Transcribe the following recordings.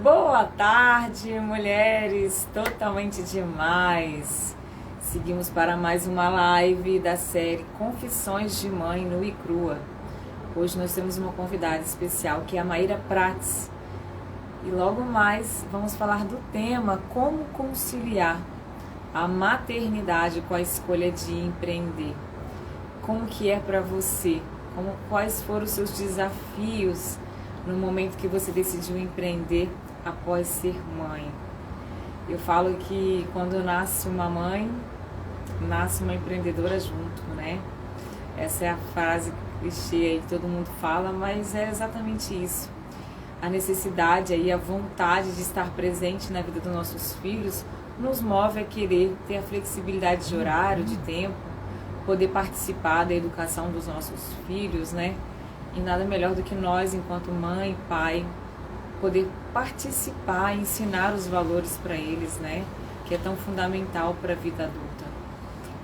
Boa tarde, mulheres, totalmente demais. Seguimos para mais uma live da série Confissões de Mãe Nua e Crua. Hoje nós temos uma convidada especial que é a Maíra Prates. E logo mais vamos falar do tema como conciliar a maternidade com a escolha de empreender. Como que é para você? Quais foram os seus desafios no momento que você decidiu empreender após ser mãe? Eu falo que quando nasce uma mãe, nasce uma empreendedora junto, né? Essa é a frase clichê aí que todo mundo fala, mas é exatamente isso. A necessidade aí, a vontade de estar presente na vida dos nossos filhos nos move a querer ter a flexibilidade de horário, de tempo, poder participar da educação dos nossos filhos, né? E nada melhor do que nós, enquanto mãe e pai, poder participar, ensinar os valores para eles, né? Que é tão fundamental para a vida adulta.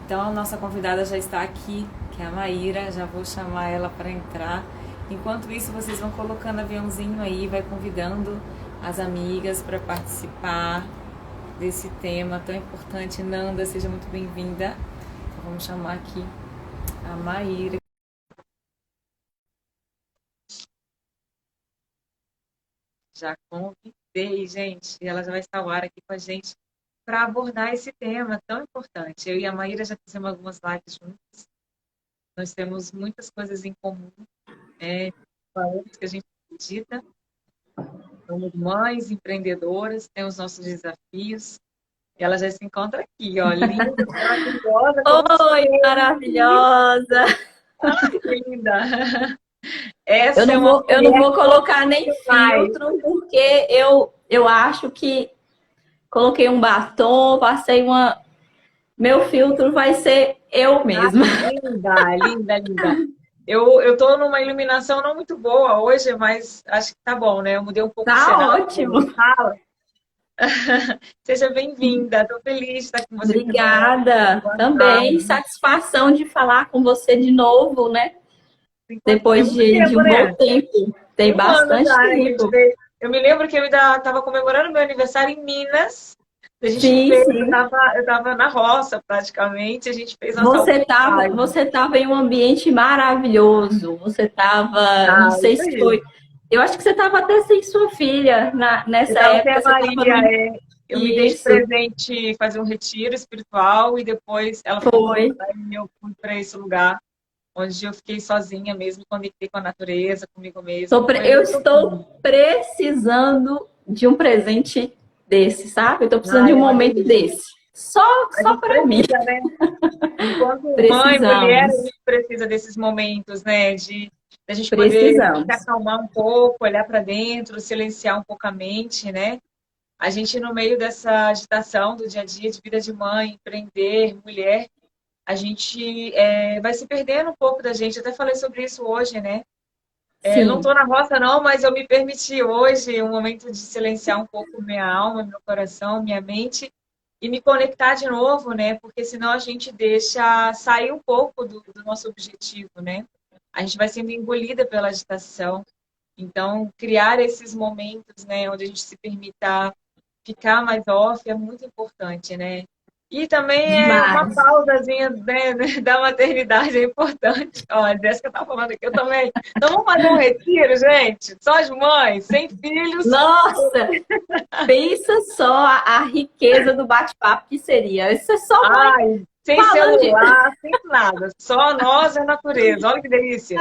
Então a nossa convidada já está aqui, que é a Maíra, já vou chamar ela para entrar. Enquanto isso, vocês vão colocando aviãozinho aí, vai convidando as amigas para participar desse tema tão importante. Nanda, seja muito bem-vinda. Então, vamos chamar aqui a Maíra. Já convidei, gente, e ela já vai estar ao ar aqui com a gente para abordar esse tema tão importante. Eu e a Maíra já fizemos algumas lives juntas, nós temos muitas coisas em comum, valores que a gente acredita, somos mães, empreendedoras, temos nossos desafios, e ela já se encontra aqui, ó, linda, maravilhosa, como Oi, maravilhosa! que linda! Essa é uma Eu não mulher vou colocar nem mais. filtro, porque eu acho que coloquei um batom, passei uma. Meu filtro vai ser eu mesma. Linda, linda, linda. Eu tô numa iluminação não muito boa hoje, mas acho que tá bom, né? Eu mudei um pouco o Tá cenário da minha ótimo. sala. Seja bem-vinda, tô feliz de estar com você de novo. Obrigada. Boa Também tarde. satisfação de falar com você de novo, né? Tem tem Depois muito de tempo, um bom né? tempo. Tem Um ano bastante já, né, que a gente tempo. fez. Eu me lembro que eu ainda estava comemorando meu aniversário em Minas. A gente Sim, fez, sim. eu tava na roça praticamente, a gente fez nossa última live. Você tava em um ambiente maravilhoso. Você estava, não Ah, sei isso se aí. foi. Eu acho que você estava até sem sua filha Eu nessa estava sem a época. Você estava Maria, no eu me dei de isso. presente fazer um retiro espiritual e depois ela foi embora Foi. e eu fui para esse lugar onde eu fiquei sozinha mesmo, conectei com a natureza, comigo mesma. Foi Eu muito profundo. estou precisando de um presente desse, sabe? Eu estou precisando Ah, de um é uma momento delícia. desse. A Só gente para mim. precisa, né? Enquanto mãe, mulher, a Precisamos. gente precisa desses momentos, né? De a gente poder se Precisamos. acalmar um pouco, olhar para dentro, silenciar um pouco a mente, né? A gente, no meio dessa agitação do dia a dia, de vida de mãe, empreender, mulher, a gente vai se perdendo um pouco da gente. Até falei sobre isso hoje, né? Não Sim. estou na roça, não, mas eu me permiti hoje um momento de silenciar um pouco minha alma, meu coração, minha mente e me conectar de novo, né? Porque senão a gente deixa sair um pouco do nosso objetivo, né? A gente vai sendo engolida pela agitação. Então, criar esses momentos, né, onde a gente se permita ficar mais off é muito importante, né? E também é uma Demais. pausazinha, né, da maternidade é importante. Ó, a Jéssica tá falando aqui, eu também. Então vamos fazer um retiro, gente? Só as mães, sem filhos. Nossa, pensa só a riqueza do bate-papo que seria. Isso é só mãe Ai, sem falando de. celular, sem nada. Só nós e a natureza. Olha que delícia.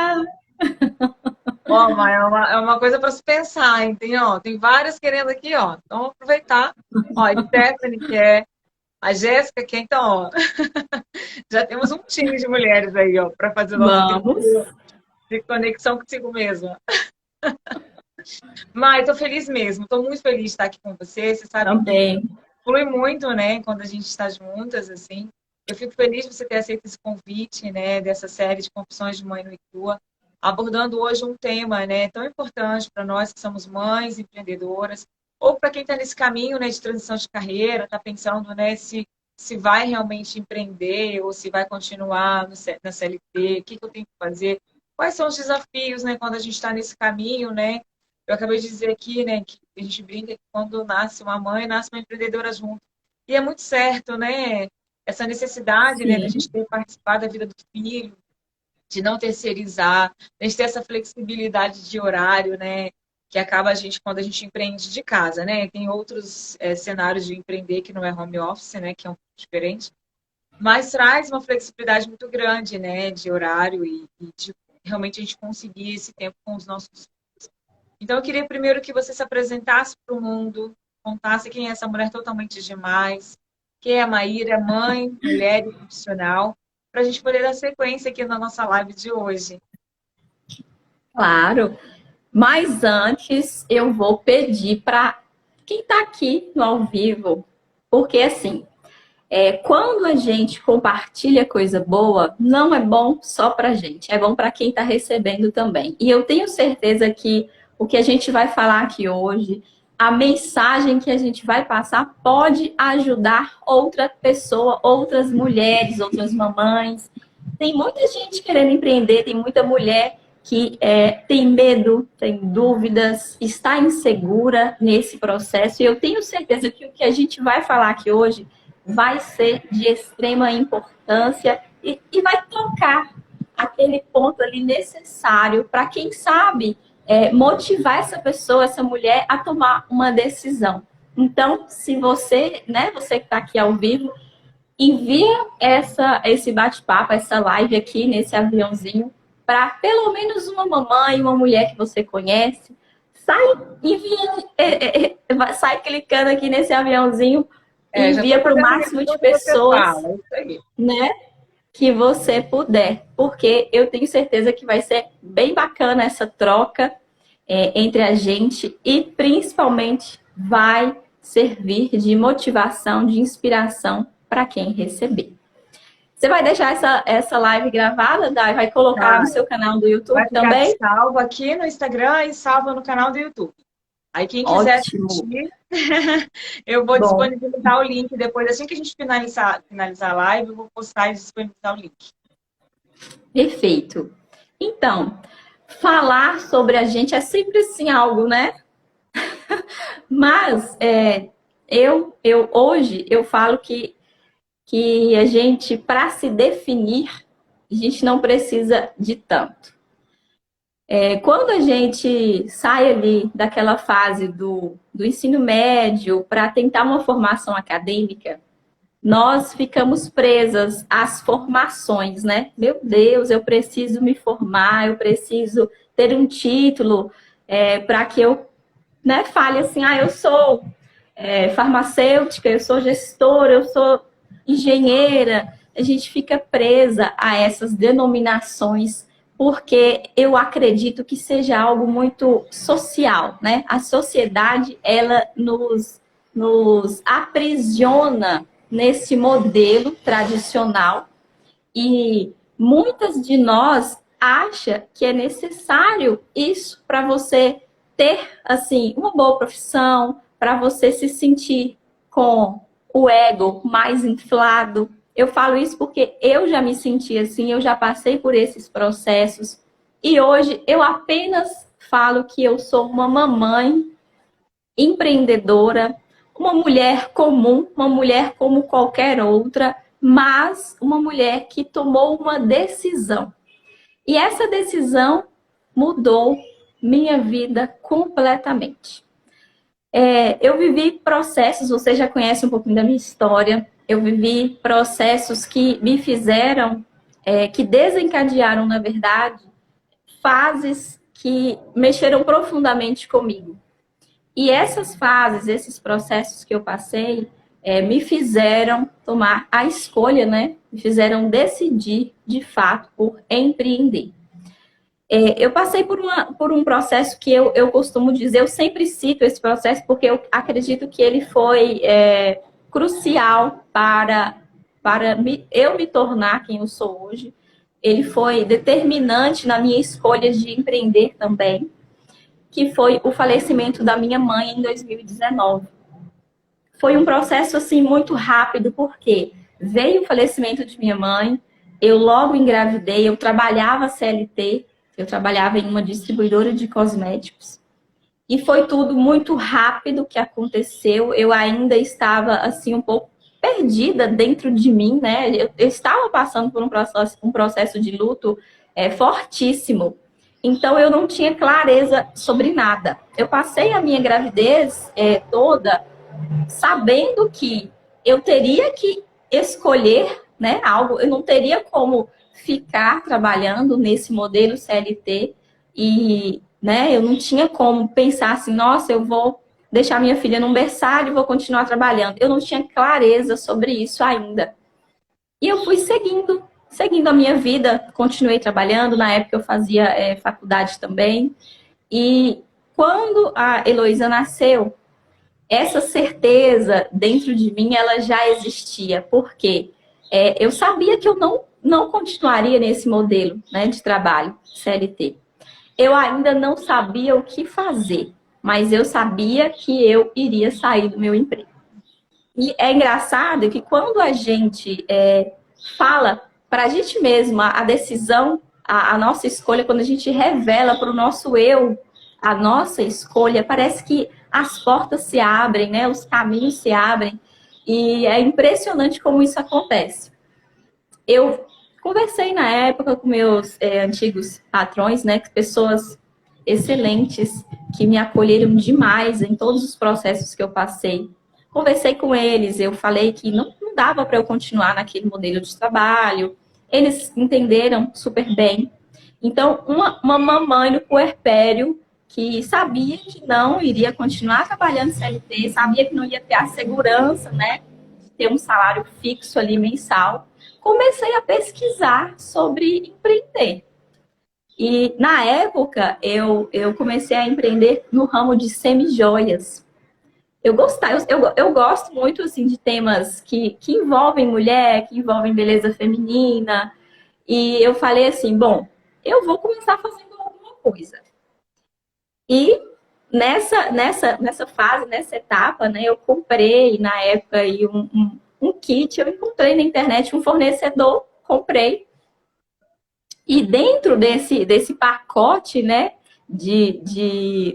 Ó, mas é uma coisa para se pensar, hein? Tem várias querendo aqui, ó. Então vamos aproveitar. Ó, a Stephanie quer, a Jéssica quer, então, ó. Já temos um time de mulheres aí, ó, para fazer o nosso Vamos. retiro de conexão consigo mesma. Mas estou feliz mesmo, estou muito feliz de estar aqui com você. Você sabe que Também. flui muito, né, quando a gente está juntas, assim. Eu fico feliz de você ter aceito esse convite, né, dessa série de Confissões de Mãe Nua e Crua, abordando hoje um tema, né, tão importante para nós que somos mães, empreendedoras, ou para quem está nesse caminho, né, de transição de carreira, está pensando, né, se vai realmente empreender ou se vai continuar na CLT, o que eu tenho que fazer, quais são os desafios, né, quando a gente está nesse caminho, né. Eu acabei de dizer aqui, né, A gente brinca que quando nasce uma mãe, nasce uma empreendedora junto. E é muito certo, né? Essa necessidade, né, da gente Sim. ter participado da vida do filho, de não terceirizar, a gente ter essa flexibilidade de horário, né? Que acaba a gente, quando a gente empreende de casa, né? Tem outros cenários de empreender que não é home office, né? Que é um pouco diferente. Mas traz uma flexibilidade muito grande, né? De horário e de realmente a gente conseguir esse tempo com os nossos filhos. Então, eu queria primeiro que você se apresentasse para o mundo, contasse quem é essa mulher totalmente demais, quem é a Maíra, mãe, mulher e profissional, para a gente poder dar sequência aqui na nossa live de hoje. Claro. Mas antes eu vou pedir para quem está aqui no ao vivo, porque assim, quando a gente compartilha coisa boa, não é bom só para a gente, é bom para quem está recebendo também. E eu tenho certeza que o que a gente vai falar aqui hoje, a mensagem que a gente vai passar pode ajudar outra pessoa, outras mulheres, outras mamães. Tem muita gente querendo empreender, tem muita mulher que tem medo, tem dúvidas, está insegura nesse processo. E eu tenho certeza que o que a gente vai falar aqui hoje vai ser de extrema importância e vai tocar aquele ponto ali necessário para quem sabe motivar essa pessoa, essa mulher, a tomar uma decisão. Então, se você, né, você que está aqui ao vivo, envia esse bate-papo, essa live aqui nesse aviãozinho para pelo menos uma mamãe, uma mulher que você conhece. Sai, sai clicando aqui nesse aviãozinho e Já estou envia para o fazendo máximo de quando você pessoas, fala, é isso aí. né, que você puder, porque eu tenho certeza que vai ser bem bacana essa troca entre a gente e principalmente vai servir de motivação, de inspiração para quem receber. Você vai deixar essa live gravada, Dai? Vai colocar lá no seu canal do YouTube Vai ficar também? salvo aqui no Instagram e salvo no canal do YouTube. Aí quem quiser Ótimo. assistir, eu vou Bom, disponibilizar o link depois. Assim que a gente finalizar a live, eu vou postar e disponibilizar o link. perfeito. Então, falar sobre a gente é sempre assim algo, né? Mas hoje eu falo que a gente, para se definir, a gente não precisa de tanto. Quando a gente sai ali daquela fase do ensino médio para tentar uma formação acadêmica, nós ficamos presas às formações, né? Meu Deus, eu preciso me formar, eu preciso ter um título para que eu, né, fale assim, eu sou farmacêutica, eu sou gestora, eu sou engenheira. A gente fica presa a essas denominações porque eu acredito que seja algo muito social, né? A sociedade, ela nos aprisiona nesse modelo tradicional e muitas de nós acham que é necessário isso para você ter, assim, uma boa profissão, para você se sentir com o ego mais inflado. Eu falo isso porque eu já me senti assim, eu já passei por esses processos e hoje eu apenas falo que eu sou uma mamãe empreendedora, uma mulher comum, uma mulher como qualquer outra, mas uma mulher que tomou uma decisão. E essa decisão mudou minha vida completamente. Eu vivi processos, você já conhece um pouquinho da minha história, eu vivi processos que me fizeram, que desencadearam, na verdade, fases que mexeram profundamente comigo. E essas fases, esses processos que eu passei, me fizeram tomar a escolha, né? Me fizeram decidir, de fato, por empreender. Eu passei por um processo que eu costumo dizer, eu sempre cito esse processo porque eu acredito que ele foi crucial para eu me tornar quem eu sou hoje. Ele foi determinante na minha escolha de empreender também, que foi o falecimento da minha mãe em 2019. Foi um processo assim muito rápido, porque veio o falecimento de minha mãe, eu logo engravidei, eu trabalhava CLT, eu trabalhava em uma distribuidora de cosméticos. E foi tudo muito rápido que aconteceu. Eu ainda estava, assim, um pouco perdida dentro de mim, né? Eu estava passando por um processo de luto fortíssimo. Então, eu não tinha clareza sobre nada. Eu passei a minha gravidez toda sabendo que eu teria que escolher, né, algo. Eu não teria como ficar trabalhando nesse modelo CLT e, né, eu não tinha como pensar assim, nossa, eu vou deixar minha filha num berçário e vou continuar trabalhando. Eu não tinha clareza sobre isso ainda. E eu fui seguindo a minha vida, continuei trabalhando. Na época eu fazia faculdade também. E quando a Heloísa nasceu, essa certeza dentro de mim, ela já existia. Porque eu sabia que eu não continuaria nesse modelo, né, de trabalho CLT. Eu ainda não sabia o que fazer, mas eu sabia que eu iria sair do meu emprego. E é engraçado que quando a gente fala para a gente mesma a decisão, a nossa escolha, quando a gente revela para o nosso eu a nossa escolha, parece que as portas se abrem, né? Os caminhos se abrem. E é impressionante como isso acontece. Eu conversei na época com meus antigos patrões, né? Pessoas excelentes que me acolheram demais em todos os processos que eu passei. Conversei com eles, eu falei que não dava para eu continuar naquele modelo de trabalho. Eles entenderam super bem. Então, uma mamãe no puerpério que sabia que não iria continuar trabalhando CLT, sabia que não ia ter a segurança, né, de ter um salário fixo ali mensal, comecei a pesquisar sobre empreender. E na época eu comecei a empreender no ramo de semijoias. Eu gosto muito assim, de temas que envolvem mulher, que envolvem beleza feminina. E eu falei assim, bom, eu vou começar fazendo alguma coisa. E nessa fase, nessa etapa, né, eu comprei na época aí um kit, eu encontrei na internet um fornecedor, comprei. E dentro desse pacote, né,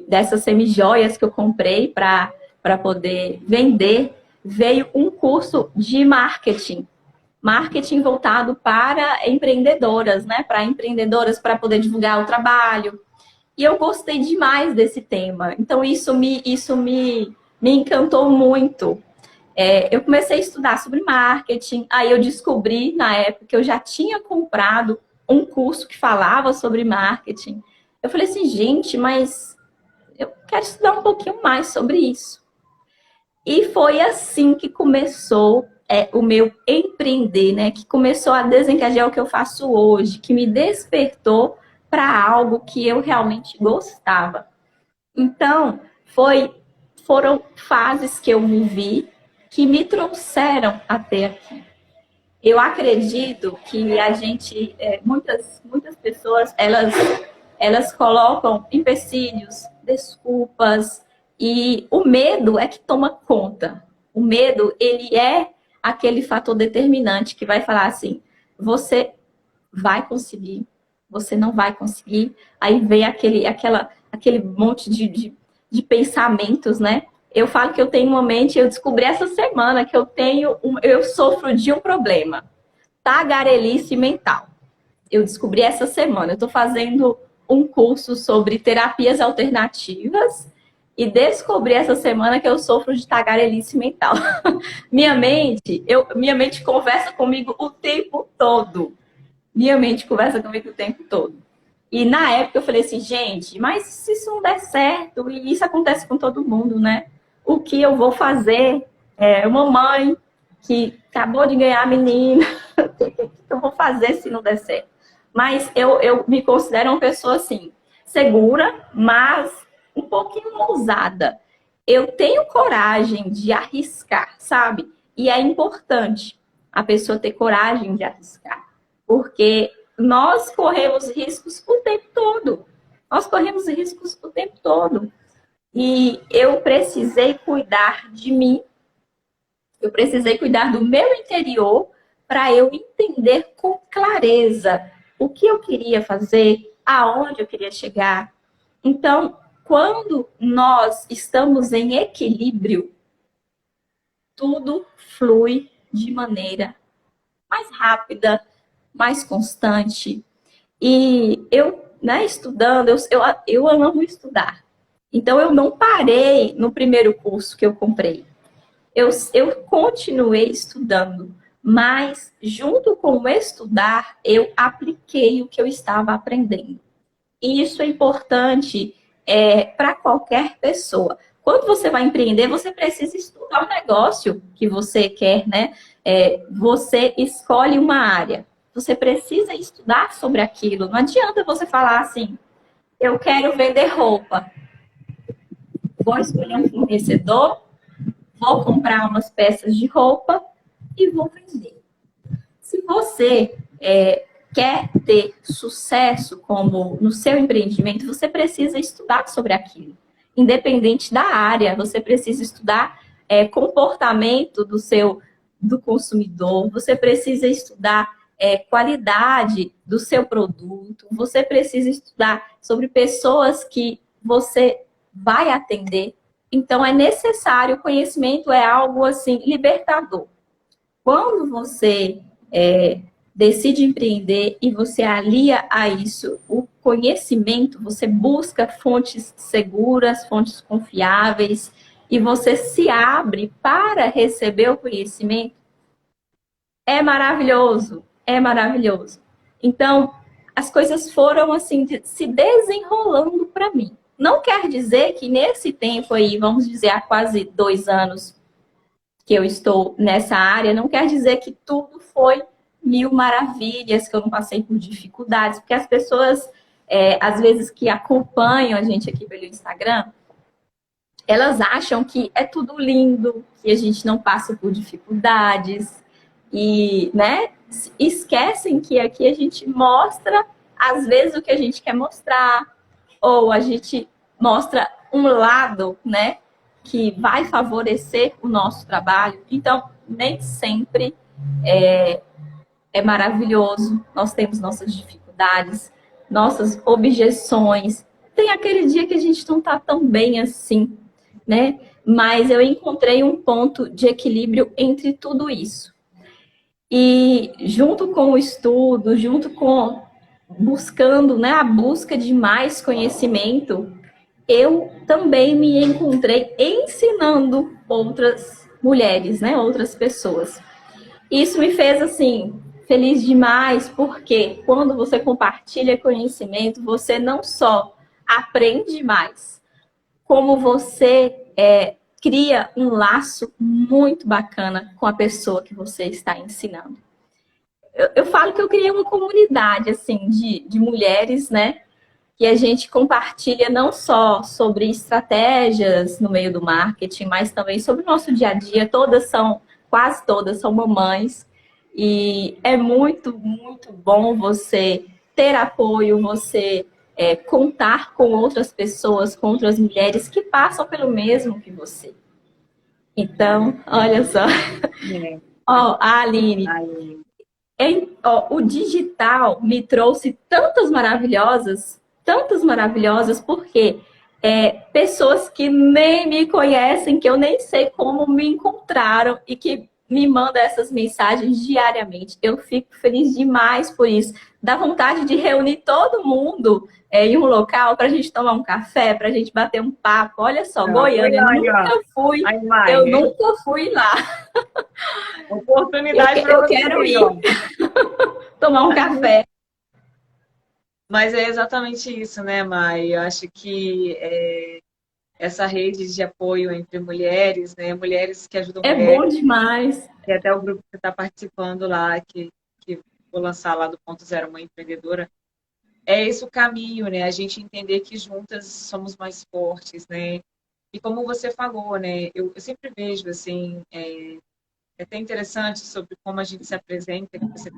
dessas semijoias que eu comprei para poder vender, veio um curso de marketing. Marketing voltado para empreendedoras, né? Para empreendedoras, para poder divulgar o trabalho. E eu gostei demais desse tema. Então, isso me encantou muito. Eu comecei a estudar sobre marketing. Aí eu descobri, na época, que eu já tinha comprado um curso que falava sobre marketing. Eu falei assim, gente, mas eu quero estudar um pouquinho mais sobre isso. E foi assim que começou o meu empreender, né? Que começou a desencadear o que eu faço hoje, que me despertou para algo que eu realmente gostava. Então, foram fases que eu vivi que me trouxeram até aqui. Eu acredito que a gente, muitas pessoas, elas colocam empecilhos, desculpas, e o medo é que toma conta. O medo, ele é aquele fator determinante que vai falar assim, você vai conseguir, você não vai conseguir. Aí vem aquele monte de pensamentos, né? Eu falo que eu tenho uma mente, eu descobri essa semana que eu sofro de um problema, tagarelice mental. Eu descobri essa semana. Eu estou fazendo um curso sobre terapias alternativas e descobri essa semana que eu sofro de tagarelice mental. Minha mente conversa comigo o tempo todo. Minha mente conversa comigo o tempo todo. E na época eu falei assim, gente, mas se isso não der certo, e isso acontece com todo mundo, né? O que eu vou fazer? Uma mãe que acabou de ganhar a menina, o que eu vou fazer se não der certo? Mas eu me considero uma pessoa assim, segura, mas um pouquinho ousada. Eu tenho coragem de arriscar, sabe? E é importante a pessoa ter coragem de arriscar, porque nós corremos riscos o tempo todo. Nós corremos riscos o tempo todo. E eu precisei cuidar de mim. Eu precisei cuidar do meu interior para eu entender com clareza o que eu queria fazer, aonde eu queria chegar. Então, quando nós estamos em equilíbrio, tudo flui de maneira mais rápida, mais constante. E eu, né, estudando, eu amo estudar. Então, eu não parei no primeiro curso que eu comprei. Eu continuei estudando, mas junto com o estudar, eu apliquei o que eu estava aprendendo. E isso é importante para qualquer pessoa. Quando você vai empreender, você precisa estudar o negócio que você quer, né? Você escolhe uma área. Você precisa estudar sobre aquilo. Não adianta você falar assim, eu quero vender roupa. Vou escolher um fornecedor, vou comprar umas peças de roupa e vou vender. Se você quer ter sucesso como no seu empreendimento, você precisa estudar sobre aquilo. Independente da área, você precisa estudar comportamento do consumidor, você precisa estudar qualidade do seu produto, você precisa estudar sobre pessoas que você vai atender. Então, é necessário, o conhecimento é algo assim libertador. Quando você decide empreender e você alia a isso o conhecimento, você busca fontes seguras, fontes confiáveis, e você se abre para receber o conhecimento, é maravilhoso, é maravilhoso. Então, as coisas foram assim, se desenrolando para mim. Não quer dizer que nesse tempo aí, vamos dizer, há quase 2 anos, que eu estou nessa área, não quer dizer que tudo foi mil maravilhas, que eu não passei por dificuldades, porque as pessoas, às vezes, que acompanham a gente aqui pelo Instagram, elas acham que é tudo lindo, que a gente não passa por dificuldades, e, né, esquecem que aqui a gente mostra, às vezes, o que a gente quer mostrar, ou a gente mostra um lado, né, que vai favorecer o nosso trabalho. Então, nem sempre é maravilhoso. Nós temos nossas dificuldades, nossas objeções. Tem aquele dia que a gente não está tão bem assim, né? Mas eu encontrei um ponto de equilíbrio entre tudo isso. E junto com o estudo, junto com buscando, né, a busca de mais conhecimento, eu também me encontrei ensinando outras mulheres, né, outras pessoas. Isso me fez, assim, feliz demais, porque quando você compartilha conhecimento, você não só aprende mais, como você cria um laço muito bacana com a pessoa que você está ensinando. Eu falo que eu criei uma comunidade, assim, de mulheres, né, que a gente compartilha não só sobre estratégias no meio do marketing, mas também sobre o nosso dia a dia. Quase todas são mamães. E é muito, muito bom você ter apoio, você contar com outras pessoas, com outras mulheres que passam pelo mesmo que você. Então, olha só. Ó, a Aline. O digital me trouxe tantas maravilhosas, porque pessoas que nem me conhecem, que eu nem sei como me encontraram e que me mandam essas mensagens diariamente. Eu fico feliz demais por isso. Dá vontade de reunir todo mundo em um local para a gente tomar um café, para a gente bater um papo. Olha só, Goiânia, eu nunca fui lá. Oportunidade eu quero ir tomar um café. Mas é exatamente isso, né, Mai? Eu acho que essa rede de apoio entre mulheres, né, mulheres que ajudam mulheres. É bom demais. E até o grupo que está participando lá, que vou lançar lá do Ponto Zero Mãe Empreendedora, é esse o caminho, né? A gente entender que juntas somos mais fortes, né? E como você falou, né? Eu sempre vejo, assim, é até interessante sobre como a gente se apresenta, que você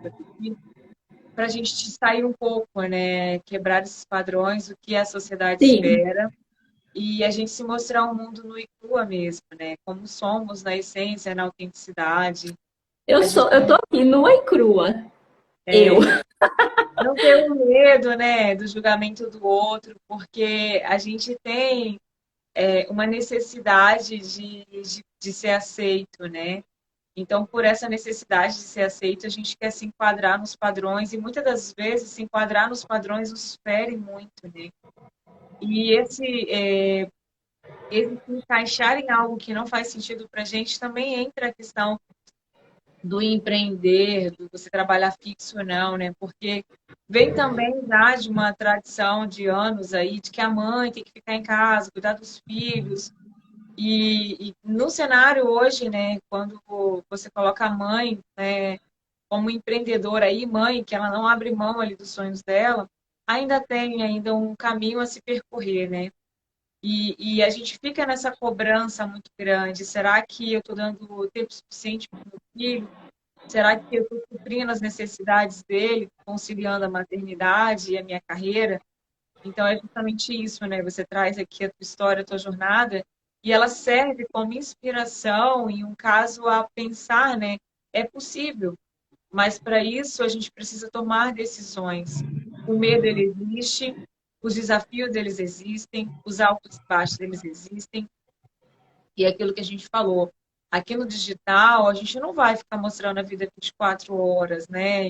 para a gente sair um pouco, né? Quebrar esses padrões, o que a sociedade espera, e a gente se mostrar um mundo nu e crua mesmo, né? Como somos na essência, na autenticidade. Eu tô aqui nua e crua. Não ter o medo, né, do julgamento do outro, porque a gente tem uma necessidade de ser aceito, né? Então, por essa necessidade de ser aceito, a gente quer se enquadrar nos padrões e muitas das vezes se enquadrar nos padrões nos fere muito, né? E esse se encaixar em algo que não faz sentido para a gente também entra a questão do empreender, do você trabalhar fixo ou não, né? Porque vem também já de uma tradição de anos aí de que a mãe tem que ficar em casa, cuidar dos filhos. E no cenário hoje, né, quando você coloca a mãe, né, como empreendedora e mãe, que ela não abre mão ali dos sonhos dela, ainda tem ainda um caminho a se percorrer, né? E a gente fica nessa cobrança muito grande. Será que eu estou dando tempo suficiente para o meu filho? Será que eu estou suprindo as necessidades dele, conciliando a maternidade e a minha carreira? Então é justamente isso, né? Você traz aqui a tua história, a tua jornada, e ela serve como inspiração e um caso a pensar, né? É possível, mas para isso a gente precisa tomar decisões. O medo ele existe, os desafios eles existem, os altos e baixos eles existem, e é aquilo que a gente falou. Aqui no digital, a gente não vai ficar mostrando a vida 24 horas, né?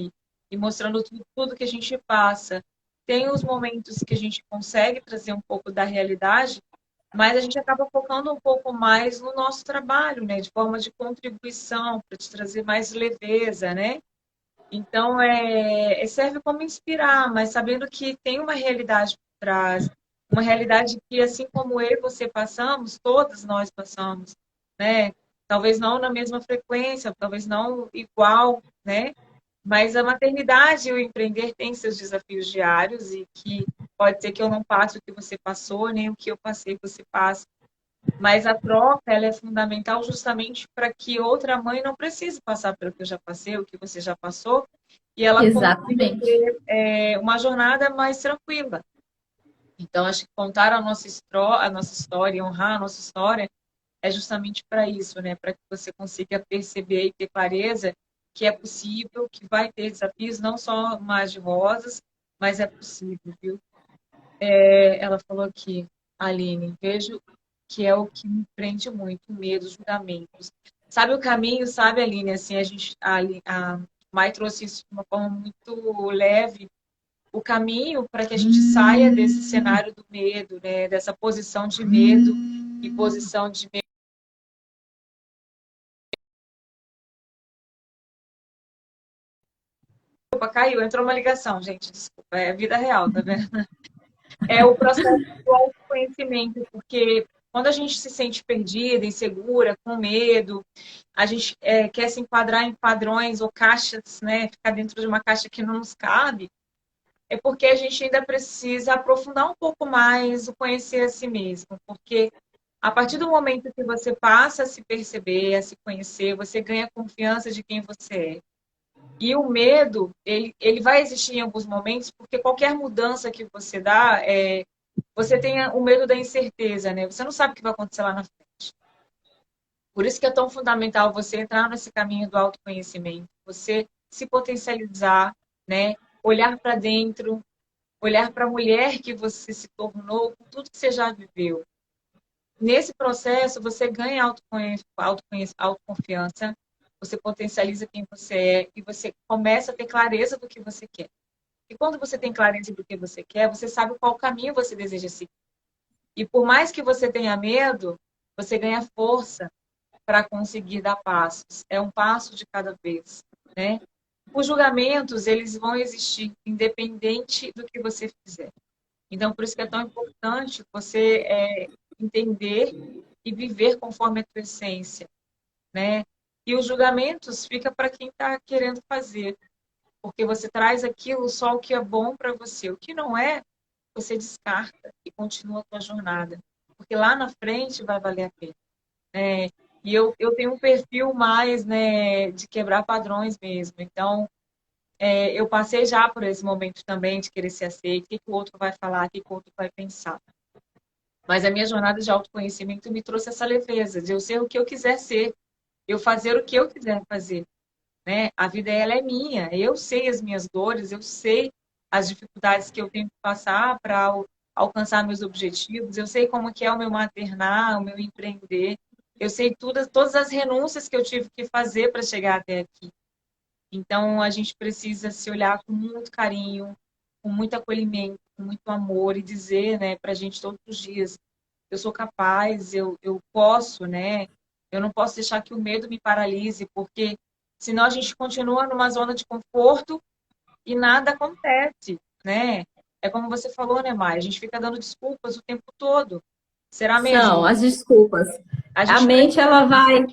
E mostrando tudo que a gente passa. Tem os momentos que a gente consegue trazer um pouco da realidade, mas a gente acaba focando um pouco mais no nosso trabalho, né? De forma de contribuição, para te trazer mais leveza, né? Então, serve como inspirar, mas sabendo que tem uma realidade por trás, uma realidade que, assim como eu e você passamos, todos nós passamos, né? Talvez não na mesma frequência, talvez não igual, né? Mas a maternidade e o empreender têm seus desafios diários e que pode ser que eu não passe o que você passou, nem o que eu passei que você passa. Mas a troca, ela é fundamental justamente para que outra mãe não precise passar pelo que eu já passei, o que você já passou, e ela consiga Exatamente. ter uma jornada mais tranquila. Então, acho que contar a nossa história, honrar a nossa história, é justamente para isso, né? Para que você consiga perceber e ter clareza que é possível, que vai ter desafios, não só mais de rosas, mas é possível, viu? Ela falou aqui, Aline, vejo que é o que me prende muito, o medo, os julgamentos. Sabe o caminho, sabe, Aline? Assim, a Mai trouxe isso de uma forma muito leve. O caminho para que a gente saia desse cenário do medo, né? Dessa posição de medo e posição de medo. Opa, caiu, entrou uma ligação, gente, desculpa, é vida real, tá vendo? É o processo do autoconhecimento, porque quando a gente se sente perdida, insegura, com medo, a gente quer se enquadrar em padrões ou caixas, né? Ficar dentro de uma caixa que não nos cabe, é porque a gente ainda precisa aprofundar um pouco mais o conhecer a si mesmo, porque a partir do momento que você passa a se perceber, a se conhecer, você ganha confiança de quem você é. E o medo, ele vai existir em alguns momentos, porque qualquer mudança que você dá, você tem o medo da incerteza, né? Você não sabe o que vai acontecer lá na frente. Por isso que é tão fundamental você entrar nesse caminho do autoconhecimento, você se potencializar, né? Olhar para dentro, olhar para a mulher que você se tornou, com tudo que você já viveu. Nesse processo, você ganha autoconfiança, você potencializa quem você é e você começa a ter clareza do que você quer. E quando você tem clareza do que você quer, você sabe qual caminho você deseja seguir. E por mais que você tenha medo, você ganha força para conseguir dar passos. É um passo de cada vez, né? Os julgamentos, eles vão existir, independente do que você fizer. Então, por isso que é tão importante você entender e viver conforme a tua essência, né? E os julgamentos fica para quem está querendo fazer, porque você traz aquilo só o que é bom para você. O que não é, você descarta e continua a tua jornada, porque lá na frente vai valer a pena. E eu tenho um perfil mais, né, de quebrar padrões mesmo. Então, eu passei já por esse momento também de querer ser aceito, o que, que o outro vai falar, o que, que o outro vai pensar. Mas a minha jornada de autoconhecimento me trouxe essa leveza, de eu ser o que eu quiser ser, eu fazer o que eu quiser fazer, né? A vida ela é minha, eu sei as minhas dores, eu sei as dificuldades que eu tenho que passar para alcançar meus objetivos. Eu sei como que é o meu maternar, o meu empreender. Eu sei todas as renúncias que eu tive que fazer para chegar até aqui. Então, a gente precisa se olhar com muito carinho, com muito acolhimento, com muito amor e dizer, né, para a gente todos os dias, eu sou capaz, eu posso, né? Eu não posso deixar que o medo me paralise, porque senão a gente continua numa zona de conforto e nada acontece, né? É como você falou, né, Mai? A gente fica dando desculpas o tempo todo. Será São mesmo? as desculpas. A A gente vai, mente, ela vai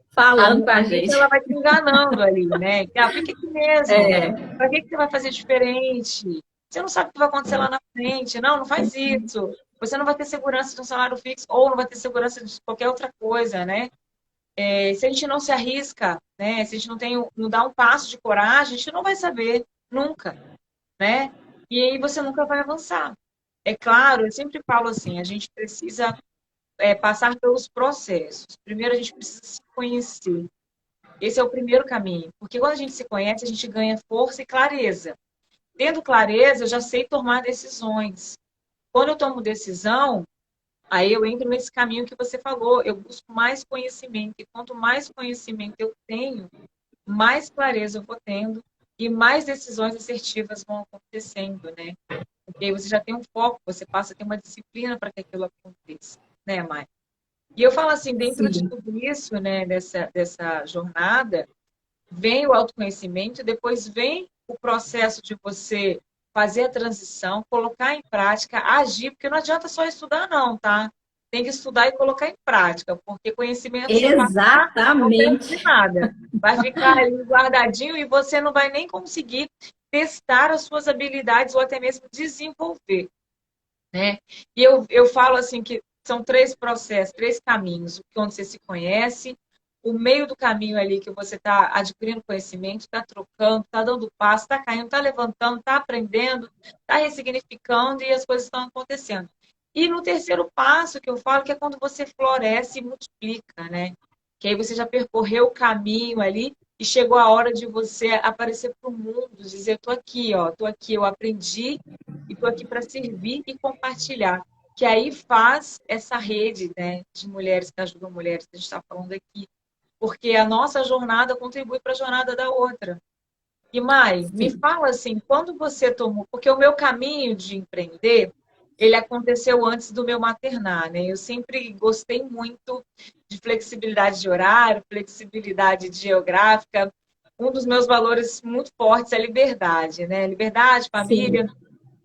falando com a a mente gente. ela vai te enganando ali, né? Ah, fica aqui mesmo. É, Para que você vai fazer diferente? Você não sabe o que vai acontecer lá na frente. Não, não faz isso. Você não vai ter segurança de um salário fixo ou não vai ter segurança de qualquer outra coisa, né? Se a gente não se arrisca, né? Se a gente não dá um passo de coragem, a gente não vai saber nunca, né? E aí você nunca vai avançar. É claro, eu sempre falo assim, a gente precisa passar pelos processos. Primeiro a gente precisa se conhecer. Esse é o primeiro caminho, porque quando a gente se conhece, a gente ganha força e clareza. Tendo clareza, eu já sei tomar decisões. Quando eu tomo decisão, aí eu entro nesse caminho que você falou, eu busco mais conhecimento. E quanto mais conhecimento eu tenho, mais clareza eu vou tendo e mais decisões assertivas vão acontecendo, né? Porque aí você já tem um foco, você passa a ter uma disciplina para que aquilo aconteça, né, Mai? E eu falo assim, dentro de sim. tudo isso, né, dessa jornada, vem o autoconhecimento, depois vem o processo de você fazer a transição, colocar em prática, agir, porque não adianta só estudar, não, tá? Tem que estudar e colocar em prática, porque conhecimento você passar não serve de Exatamente. nada. Vai ficar ali guardadinho e você não vai nem conseguir testar as suas habilidades ou até mesmo desenvolver, né? E eu falo assim que são três processos, três caminhos, onde você se conhece, o meio do caminho ali que você está adquirindo conhecimento, está trocando, está dando passo, está caindo, está levantando, está aprendendo, está ressignificando e as coisas estão acontecendo. E no terceiro passo que eu falo, que é quando você floresce e multiplica, né? Que aí você já percorreu o caminho ali e chegou a hora de você aparecer para o mundo, dizer, estou aqui, ó, estou aqui, eu aprendi e estou aqui para servir e compartilhar. Que aí faz essa rede, né, de mulheres que ajudam mulheres, que a gente está falando aqui, porque a nossa jornada contribui para a jornada da outra. E Mai, me Sim. fala assim, quando você tomou, porque o meu caminho de empreender, ele aconteceu antes do meu maternar, né? Eu sempre gostei muito de flexibilidade de horário, flexibilidade geográfica. Um dos meus valores muito fortes é a liberdade, né? Liberdade, Sim. família.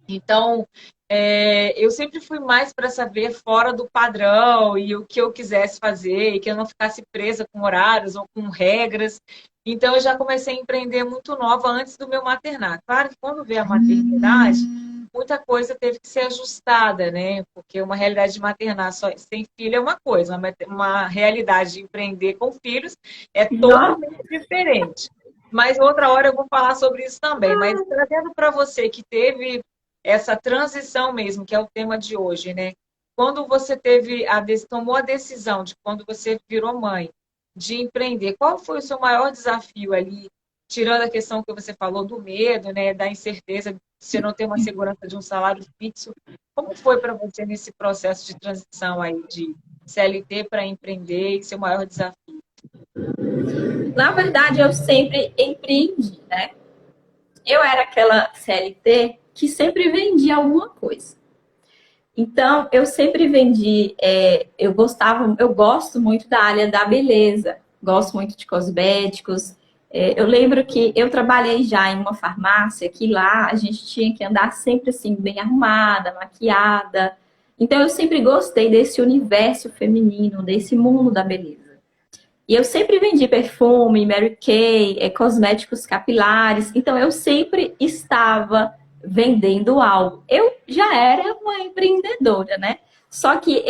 Então, eu sempre fui mais para saber fora do padrão e o que eu quisesse fazer, e que eu não ficasse presa com horários ou com regras. Então, eu já comecei a empreender muito nova antes do meu maternar. Claro que quando veio a maternidade, muita coisa teve que ser ajustada, né? Porque uma realidade de maternar só, sem filho é uma coisa, uma realidade de empreender com filhos é Não, totalmente diferente. Mas outra hora eu vou falar sobre isso também. Mas trazendo para você que teve essa transição mesmo, que é o tema de hoje, né? Quando você tomou a decisão de quando você virou mãe, de empreender, qual foi o seu maior desafio ali, tirando a questão que você falou do medo, né, da incerteza de você não ter uma segurança de um salário fixo? Como foi para você nesse processo de transição aí de CLT para empreender e seu maior desafio? na verdade, eu sempre empreendi, né? Eu era aquela CLT que sempre vendia alguma coisa. Então, eu sempre vendi, eu gosto muito da área da beleza, gosto muito de cosméticos. Eu lembro que eu trabalhei já em uma farmácia que lá a gente tinha que andar sempre assim, bem arrumada, maquiada. Então, eu sempre gostei desse universo feminino, desse mundo da beleza. E eu sempre vendi perfume, Mary Kay, cosméticos capilares. Então, eu sempre estava vendendo algo. Eu já era uma empreendedora, né? Só que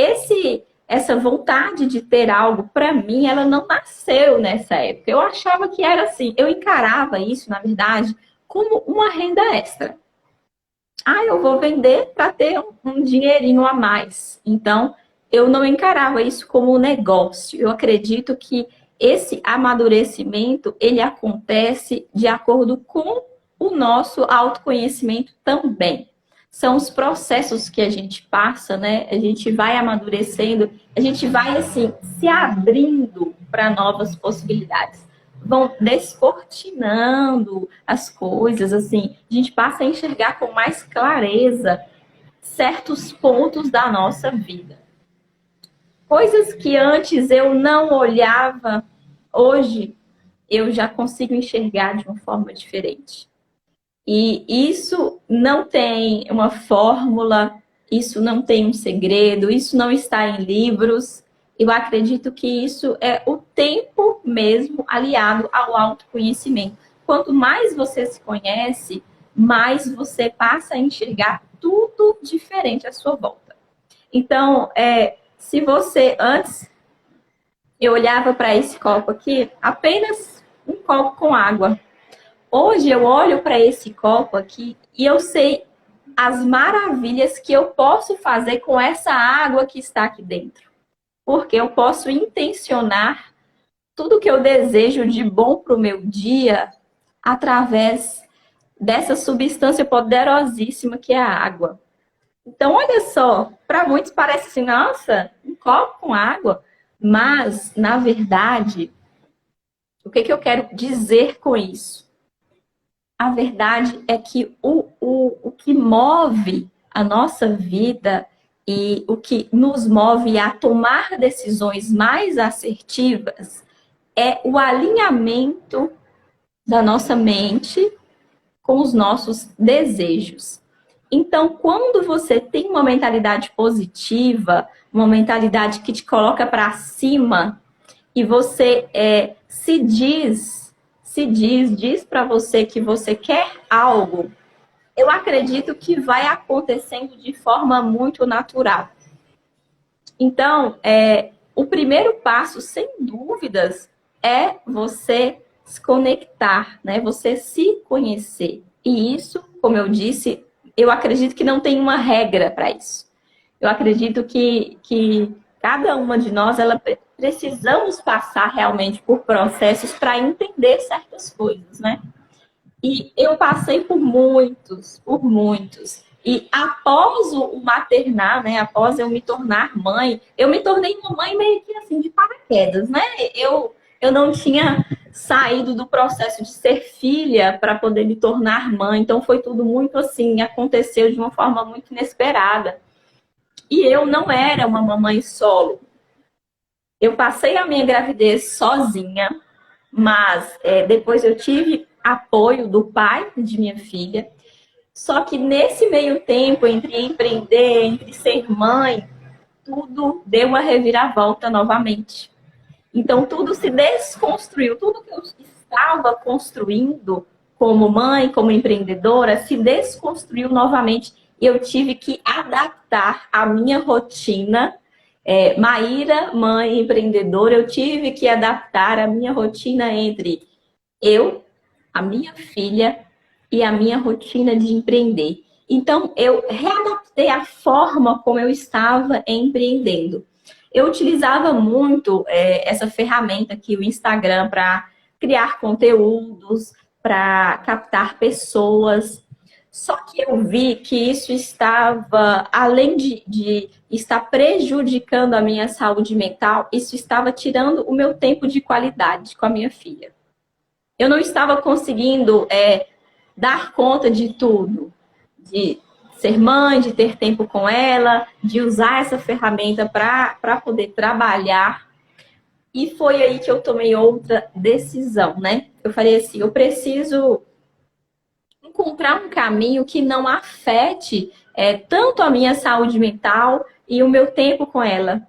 essa vontade de ter algo, para mim, ela não nasceu nessa época. Eu achava que era assim. Eu encarava isso, na verdade, como uma renda extra. Ah, eu vou vender para ter um dinheirinho a mais. Então, eu não encarava isso como um negócio. Eu acredito que esse amadurecimento, ele acontece de acordo com o nosso autoconhecimento também. São os processos que a gente passa, né? A gente vai amadurecendo, a gente vai, assim, se abrindo para novas possibilidades. Vão descortinando as coisas, assim. A gente passa a enxergar com mais clareza certos pontos da nossa vida. Coisas que antes eu não olhava, hoje eu já consigo enxergar de uma forma diferente. E isso não tem uma fórmula, isso não tem um segredo, isso não está em livros. Eu acredito que isso é o tempo mesmo aliado ao autoconhecimento. Quanto mais você se conhece, mais você passa a enxergar tudo diferente à sua volta. Então, se você antes eu olhava para esse copo aqui, apenas um copo com água. Hoje eu olho para esse copo aqui e eu sei as maravilhas que eu posso fazer com essa água que está aqui dentro. Porque eu posso intencionar tudo que eu desejo de bom para o meu dia através dessa substância poderosíssima que é a água. Então, olha só, para muitos parece assim, nossa, um copo com água. Mas, na verdade, o que eu quero dizer com isso? A verdade é que o que move a nossa vida e o que nos move a tomar decisões mais assertivas é o alinhamento da nossa mente com os nossos desejos. Então, quando você tem uma mentalidade positiva, uma mentalidade que te coloca para cima e você diz para você que você quer algo, eu acredito que vai acontecendo de forma muito natural. Então, o primeiro passo, sem dúvidas, é você se conectar, né? Você se conhecer. E isso, como eu disse, eu acredito que não tem uma regra para isso. Eu acredito que cada uma de nós, precisamos passar realmente por processos para entender certas coisas, né? E eu passei por muitos. E após o maternar, né? Após eu me tornar mãe, eu me tornei uma mãe meio que assim, de paraquedas, né? Eu não tinha saído do processo de ser filha para poder me tornar mãe. Então foi tudo muito assim, aconteceu de uma forma muito inesperada. E eu não era uma mamãe solo. Eu passei a minha gravidez sozinha, mas depois eu tive apoio do pai de minha filha. Só que nesse meio tempo, entre empreender, entre ser mãe, tudo deu uma reviravolta novamente. Então, tudo se desconstruiu. Tudo que eu estava construindo como mãe, como empreendedora, se desconstruiu novamente. E eu tive que adaptar a minha rotina. Maíra, mãe empreendedora, eu tive que adaptar a minha rotina entre eu, a minha filha e a minha rotina de empreender. Então, eu readaptei a forma como eu estava empreendendo. Eu utilizava muito essa ferramenta aqui, o Instagram, para criar conteúdos, para captar pessoas. Só que eu vi que isso estava, além de estar prejudicando a minha saúde mental, isso estava tirando o meu tempo de qualidade com a minha filha. Eu não estava conseguindo dar conta de tudo, de ser mãe, de ter tempo com ela, de usar essa ferramenta para poder trabalhar. E foi aí que eu tomei outra decisão, né? Eu falei assim, eu preciso encontrar um caminho que não afete tanto a minha saúde mental e o meu tempo com ela.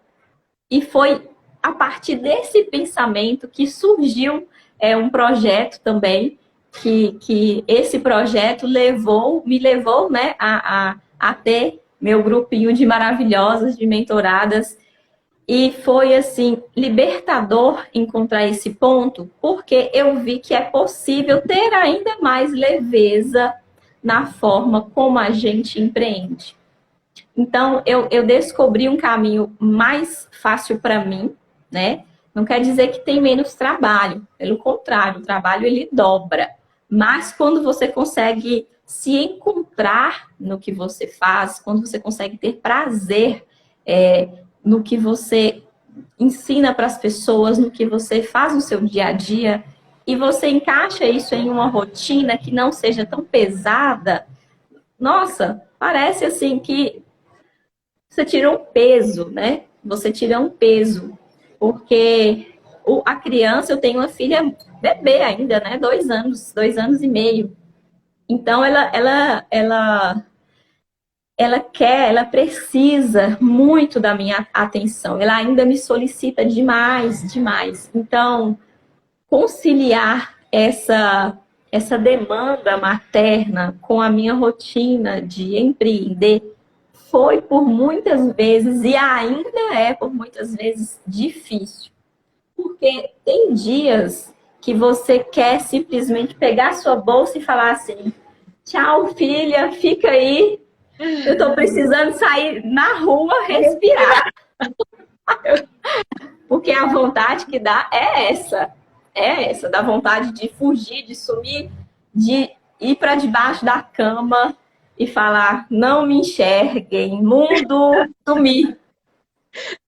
E foi a partir desse pensamento que surgiu um projeto também, que esse projeto me levou, né, a ter meu grupinho de maravilhosas, de mentoradas. E foi, assim, libertador encontrar esse ponto, porque eu vi que é possível ter ainda mais leveza na forma como a gente empreende. Então, eu descobri um caminho mais fácil para mim, né? Não quer dizer que tem menos trabalho. Pelo contrário, o trabalho, ele dobra. Mas quando você consegue se encontrar no que você faz, quando você consegue ter prazer no que você ensina para as pessoas, no que você faz no seu dia a dia, e você encaixa isso em uma rotina que não seja tão pesada, nossa, parece assim que você tira um peso, né? Você tira um peso, porque a criança, eu tenho uma filha bebê ainda, né? 2 anos e meio. Então ela quer, ela precisa muito da minha atenção. Ela ainda me solicita demais, demais. Então, conciliar essa demanda materna com a minha rotina de empreender foi por muitas vezes e ainda é por muitas vezes difícil. Porque tem dias que você quer simplesmente pegar sua bolsa e falar assim: tchau, filha, fica aí. Eu tô precisando sair na rua respirar. Porque a vontade que dá é essa. É essa, dá vontade de fugir, de sumir, de ir para debaixo da cama e falar: não me enxerguem, mundo, sumir.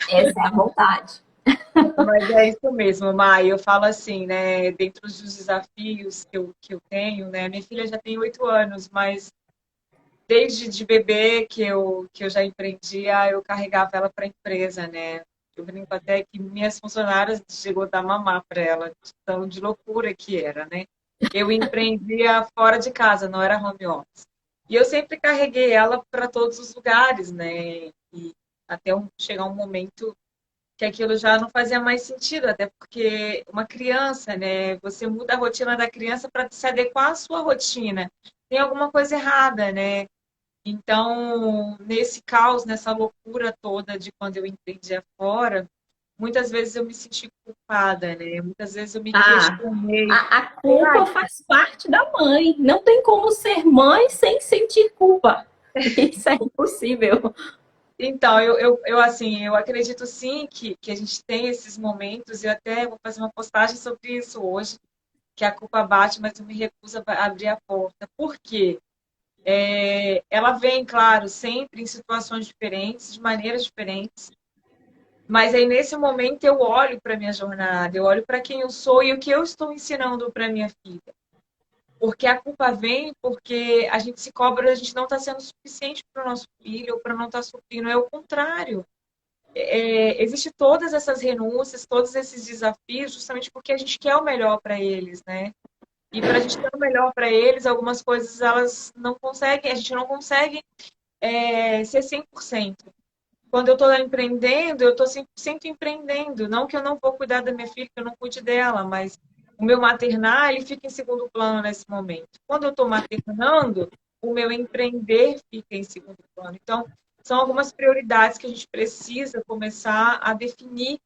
Essa é a vontade. Mas é isso mesmo, Mai. Eu falo assim, né? Dentro dos desafios que eu tenho, né? Minha filha já tem 8 anos, mas desde de bebê que eu já empreendia, eu carregava ela para a empresa, né? Eu brinco até que minhas funcionárias chegou a dar mamar para ela, de tão de loucura que era, né? Eu empreendia fora de casa, não era home office. E eu sempre carreguei ela para todos os lugares, né? E até chegar um momento que aquilo já não fazia mais sentido, até porque uma criança, né? Você muda a rotina da criança para se adequar à sua rotina. Tem alguma coisa errada, né? Então, nesse caos, nessa loucura toda de quando eu empreendia fora, muitas vezes eu me senti culpada, né? Muitas vezes eu me Ah, questionei. a culpa faz parte da mãe. Não tem como ser mãe sem sentir culpa. Isso é impossível. Então, eu assim, eu acredito sim que a gente tem esses momentos, e até vou fazer uma postagem sobre isso hoje, que a culpa bate, mas eu me recuso a abrir a porta. Por quê? Ela vem, claro, sempre em situações diferentes, de maneiras diferentes, mas aí nesse momento eu olho para a minha jornada, eu olho para quem eu sou e o que eu estou ensinando para minha filha. Porque a culpa vem porque a gente se cobra, a gente não está sendo suficiente para o nosso filho ou para não estar suprindo, é o contrário. Existe todas essas renúncias, todos esses desafios, justamente porque a gente quer o melhor para eles, né? E para a gente ter o melhor para eles, algumas coisas elas não conseguem, a gente não consegue ser 100%. Quando eu estou empreendendo, eu estou 100% empreendendo. Não que eu não vou cuidar da minha filha, que eu não cuide dela, mas o meu maternar, ele fica em segundo plano nesse momento. Quando eu estou maternando, o meu empreender fica em segundo plano. Então, são algumas prioridades que a gente precisa começar a definir,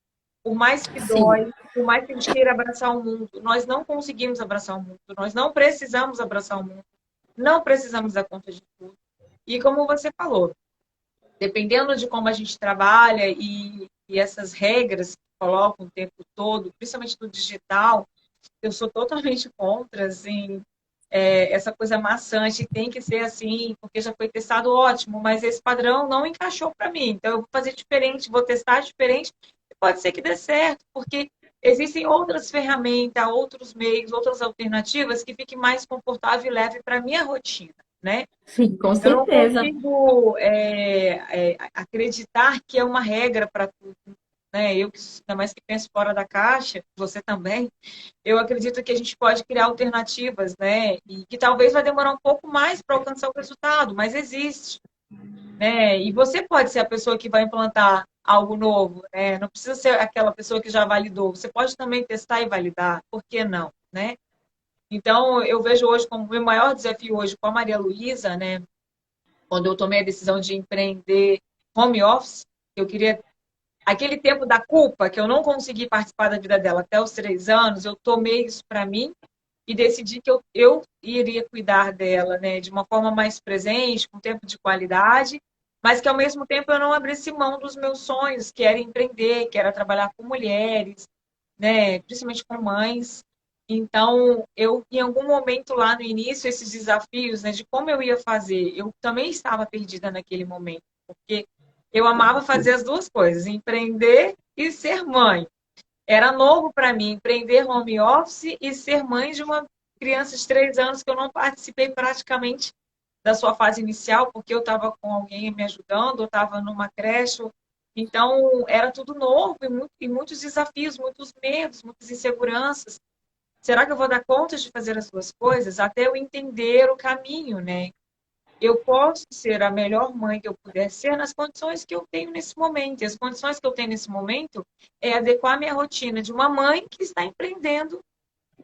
por mais que Sim, dói, por mais que a gente queira abraçar o mundo. Nós não conseguimos abraçar o mundo, nós não precisamos abraçar o mundo, não precisamos dar conta de tudo. E como você falou, dependendo de como a gente trabalha e essas regras que colocam o tempo todo, principalmente no digital, eu sou totalmente contra, assim, essa coisa maçante, tem que ser assim, porque já foi testado ótimo, mas esse padrão não encaixou para mim, então eu vou fazer diferente, vou testar diferente, e pode ser que dê certo, porque existem outras ferramentas, outros meios, outras alternativas que fiquem mais confortável e leve para a minha rotina, né? sim, com Eu não certeza. consigo acreditar que é uma regra para tudo, né? Eu, ainda mais que penso fora da caixa, você também, eu acredito que a gente pode criar alternativas, né? E que talvez vai demorar um pouco mais para alcançar o resultado, mas existe, né? E você pode ser a pessoa que vai implantar algo novo, né? Não precisa ser aquela pessoa que já validou. Você pode também testar e validar, por que não, né? Então, eu vejo hoje como o meu maior desafio hoje com a Maria Luísa, né? Quando eu tomei a decisão de empreender home office, eu queria. Aquele tempo da culpa, que eu não consegui participar da vida dela até os 3 anos, eu tomei isso para mim e decidi que eu iria cuidar dela, né, de uma forma mais presente, com tempo de qualidade, mas que ao mesmo tempo eu não abrisse mão dos meus sonhos, que era empreender, que era trabalhar com mulheres, né, principalmente com mães. Então, eu, em algum momento lá no início, esses desafios, né, de como eu ia fazer, eu também estava perdida naquele momento, porque eu amava fazer as duas coisas, empreender e ser mãe. Era novo para mim empreender home office e ser mãe de uma criança de 3 anos que eu não participei praticamente da sua fase inicial, porque eu estava com alguém me ajudando, eu estava numa creche. Então, era tudo novo e muitos desafios, muitos medos, muitas inseguranças. Será que eu vou dar conta de fazer as duas coisas? Até eu entender o caminho, né? Eu posso ser a melhor mãe que eu puder ser nas condições que eu tenho nesse momento. E as condições que eu tenho nesse momento é adequar a minha rotina de uma mãe que está empreendendo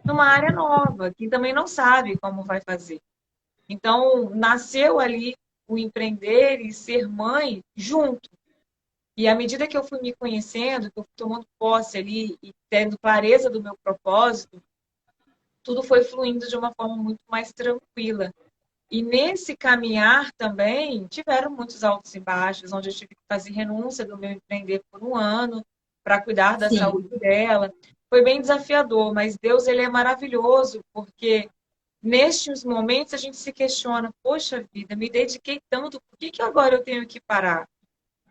numa área nova, que também não sabe como vai fazer. Então, nasceu ali o empreender e ser mãe junto. E à medida que eu fui me conhecendo, que eu fui tomando posse ali e tendo clareza do meu propósito, tudo foi fluindo de uma forma muito mais tranquila. E nesse caminhar também tiveram muitos altos e baixos, onde eu tive que fazer renúncia do meu empreender por um ano para cuidar da Sim. saúde dela. Foi bem desafiador, mas Deus ele é maravilhoso, porque nestes momentos a gente se questiona, poxa vida, me dediquei tanto, por que agora eu tenho que parar?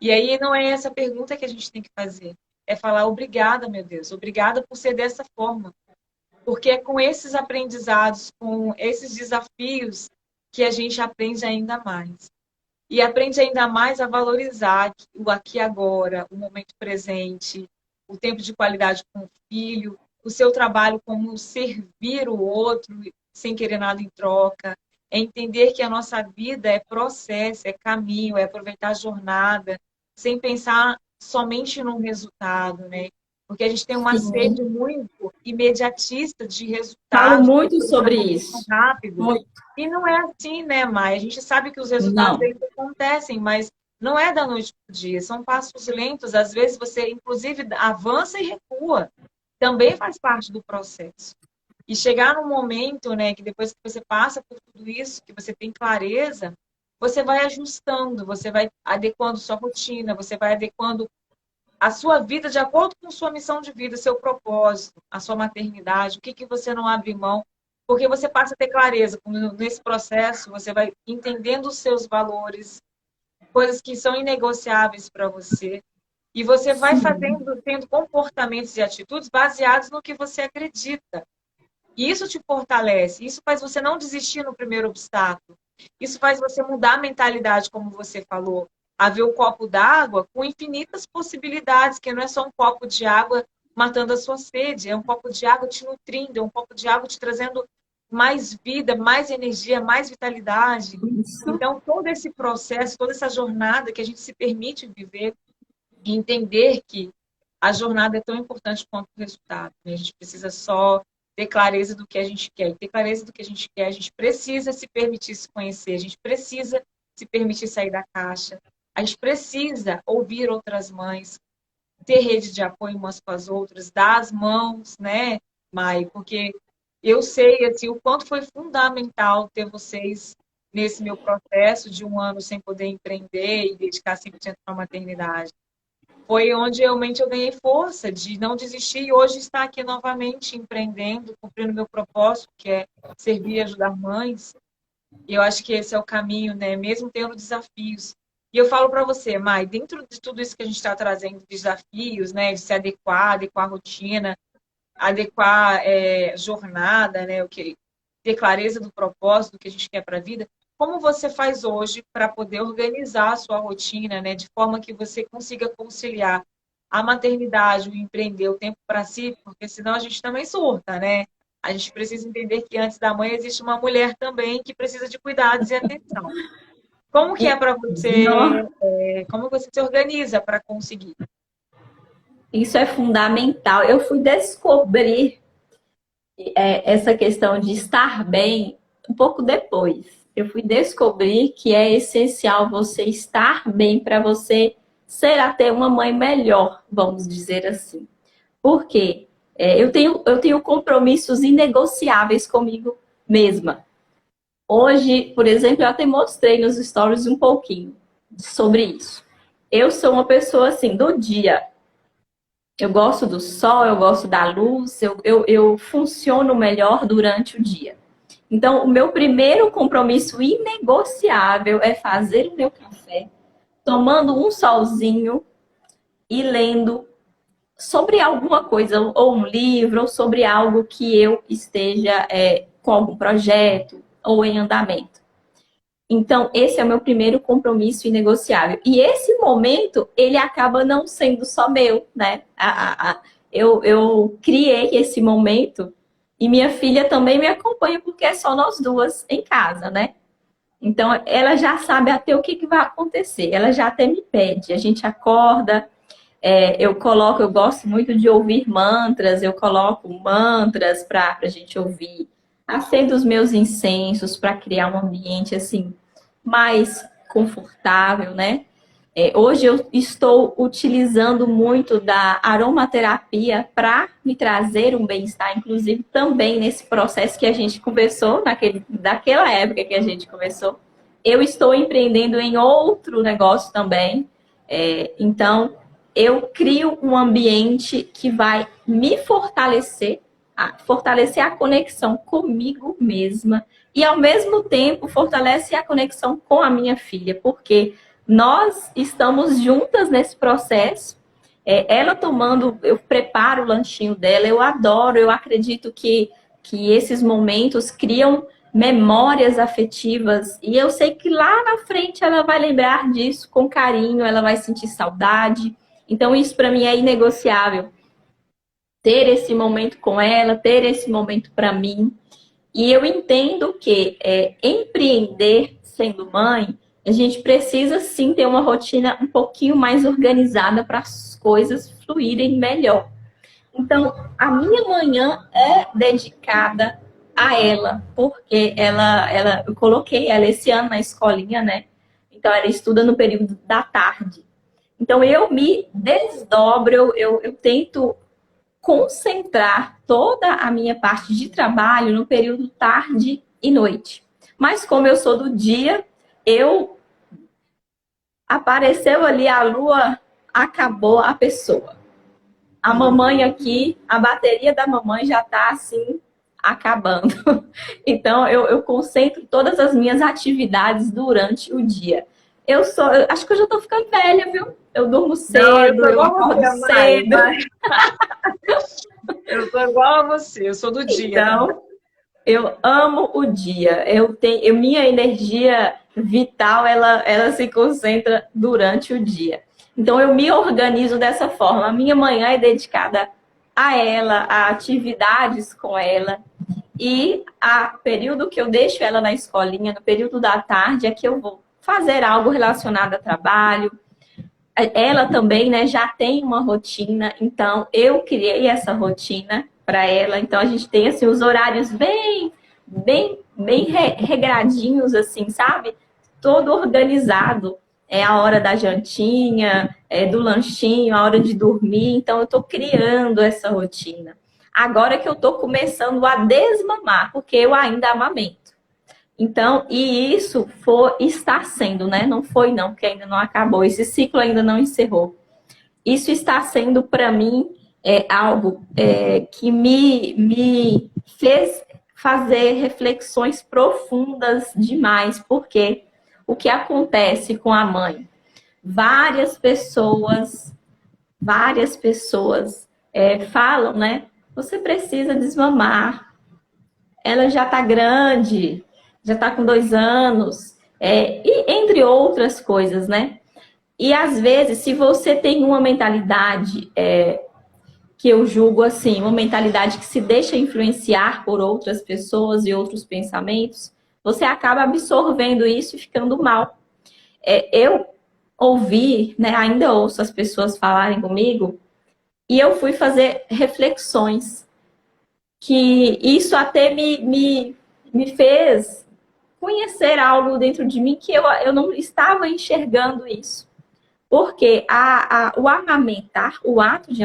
E aí não é essa pergunta que a gente tem que fazer, é falar obrigada, meu Deus, obrigada por ser dessa forma. Porque é com esses aprendizados, com esses desafios, que a gente aprende ainda mais. E aprende ainda mais a valorizar o aqui e agora, o momento presente, o tempo de qualidade com o filho, o seu trabalho como servir o outro sem querer nada em troca. É entender que a nossa vida é processo, é caminho, é aproveitar a jornada, sem pensar somente no resultado, né? Porque a gente tem uma Sim. sede muito imediatista de Falo resultados, muito coisas sobre aconteçam isso. rápido. Muito. E não é assim, né, Mai? A gente sabe que os resultados Não. eles acontecem, mas não é da noite para o dia. São passos lentos. Às vezes você, inclusive, avança e recua. Também faz parte do processo. E chegar num momento, né, que depois que você passa por tudo isso, que você tem clareza, você vai ajustando, você vai adequando sua rotina, você vai adequando a sua vida de acordo com sua missão de vida, seu propósito, a sua maternidade, o que você não abre mão, porque você passa a ter clareza. Nesse processo, você vai entendendo os seus valores, coisas que são inegociáveis para você, e você vai Sim. fazendo, tendo comportamentos e atitudes baseados no que você acredita. E isso te fortalece, isso faz você não desistir no primeiro obstáculo. Isso faz você mudar a mentalidade, como você falou, a ver o copo d'água com infinitas possibilidades, que não é só um copo de água matando a sua sede, é um copo de água te nutrindo, é um copo de água te trazendo mais vida, mais energia, mais vitalidade. Isso. Então, todo esse processo, toda essa jornada que a gente se permite viver e entender que a jornada é tão importante quanto o resultado, né? A gente precisa só ter clareza do que a gente quer. E ter clareza do que a gente quer, a gente precisa se permitir se conhecer, a gente precisa se permitir sair da caixa, a gente precisa ouvir outras mães, ter rede de apoio umas com as outras, dar as mãos, né, Mai? Porque eu sei assim, o quanto foi fundamental ter vocês nesse meu processo de um ano sem poder empreender e dedicar 100% à maternidade. Foi onde realmente eu ganhei força de não desistir e hoje estar aqui novamente empreendendo, cumprindo meu propósito, que é servir e ajudar mães. E eu acho que esse é o caminho, né? Mesmo tendo desafios. E eu falo para você, Mai, dentro de tudo isso que a gente está trazendo, desafios, né? De se adequar, adequar a rotina, adequar jornada, né? O que ter clareza do propósito do que a gente quer para a vida. Como você faz hoje para poder organizar a sua rotina, né? De forma que você consiga conciliar a maternidade, o empreender, o tempo para si, porque senão a gente também surta, né? A gente precisa entender que antes da mãe existe uma mulher também que precisa de cuidados e atenção. Como que é E, para você? não, Como você se organiza para conseguir? isso é fundamental. Eu fui descobrir essa questão de estar bem um pouco depois. Eu fui descobrir que é essencial você estar bem para você ser até uma mãe melhor, vamos dizer assim. Por quê? Eu tenho compromissos inegociáveis comigo mesma. Hoje, por exemplo, eu até mostrei nos stories um pouquinho sobre isso. Eu sou uma pessoa assim, do dia. Eu gosto do sol, eu gosto da luz, eu funciono melhor durante o dia. Então, o meu primeiro compromisso inegociável é fazer o meu café, tomando um solzinho e lendo sobre alguma coisa, ou um livro, ou sobre algo que eu esteja com algum projeto ou em andamento. Então, esse é o meu primeiro compromisso inegociável. E esse momento, ele acaba não sendo só meu, né? Eu criei esse momento e minha filha também me acompanha, porque é só nós duas em casa, né? Então, ela já sabe até o que vai acontecer. Ela já até me pede. A gente acorda, eu gosto muito de ouvir mantras, eu coloco mantras para a gente ouvir. Acendo os meus incensos para criar um ambiente assim mais confortável, né? Hoje eu estou utilizando muito da aromaterapia para me trazer um bem-estar, inclusive também nesse processo que a gente conversou, daquela época que a gente conversou. Eu estou empreendendo em outro negócio também. Então, eu crio um ambiente que vai me fortalecer, fortalecer a conexão comigo mesma e, ao mesmo tempo, fortalece a conexão com a minha filha, porque nós estamos juntas nesse processo. Ela tomando, eu preparo o lanchinho dela, eu adoro, eu acredito que esses momentos criam memórias afetivas e eu sei que lá na frente ela vai lembrar disso com carinho, ela vai sentir saudade. Então isso para mim é inegociável. Ter esse momento com ela, ter esse momento para mim. E eu entendo que empreender sendo mãe, a gente precisa sim ter uma rotina um pouquinho mais organizada para as coisas fluírem melhor. Então, a minha manhã é dedicada a ela, porque eu coloquei ela esse ano na escolinha, né? Então, ela estuda no período da tarde. Então, eu me desdobro, eu tento concentrar toda a minha parte de trabalho no período tarde e noite. Mas como eu sou do dia, apareceu ali a lua, acabou a pessoa. A mamãe aqui, a bateria da mamãe já está assim, acabando. Então, eu concentro todas as minhas atividades durante o dia. Eu acho que eu já estou ficando velha, viu? Eu durmo cedo, eu acordo cedo. Eu sou igual a você, eu sou do dia. Então, eu amo o dia. Minha energia vital, ela se concentra durante o dia. Então, eu me organizo dessa forma. A minha manhã é dedicada a ela, a atividades com ela. E o período que eu deixo ela na escolinha, no período da tarde, é que eu vou fazer algo relacionado a trabalho. Ela também, né, já tem uma rotina, então eu criei essa rotina para ela. Então a gente tem assim os horários bem regradinhos, assim, sabe? Todo organizado. É a hora da jantinha, do lanchinho, a hora de dormir. Então eu estou criando essa rotina. Agora que eu estou começando a desmamar, porque eu ainda amamento. Então, e isso está sendo, né? Não foi não, porque ainda não acabou. Esse ciclo ainda não encerrou. Isso está sendo, para mim, algo que me fez fazer reflexões profundas demais. Porque o que acontece com a mãe? Várias pessoas falam, né? Você precisa desmamar. Ela já está grande, já está com 2 anos, e entre outras coisas, né? E às vezes, se você tem uma mentalidade que eu julgo assim, uma mentalidade que se deixa influenciar por outras pessoas e outros pensamentos, você acaba absorvendo isso e ficando mal. Eu ouvi, né, ainda ouço as pessoas falarem comigo, e eu fui fazer reflexões, que isso até me fez conhecer algo dentro de mim que eu não estava enxergando isso. Porque o amamentar, o ato de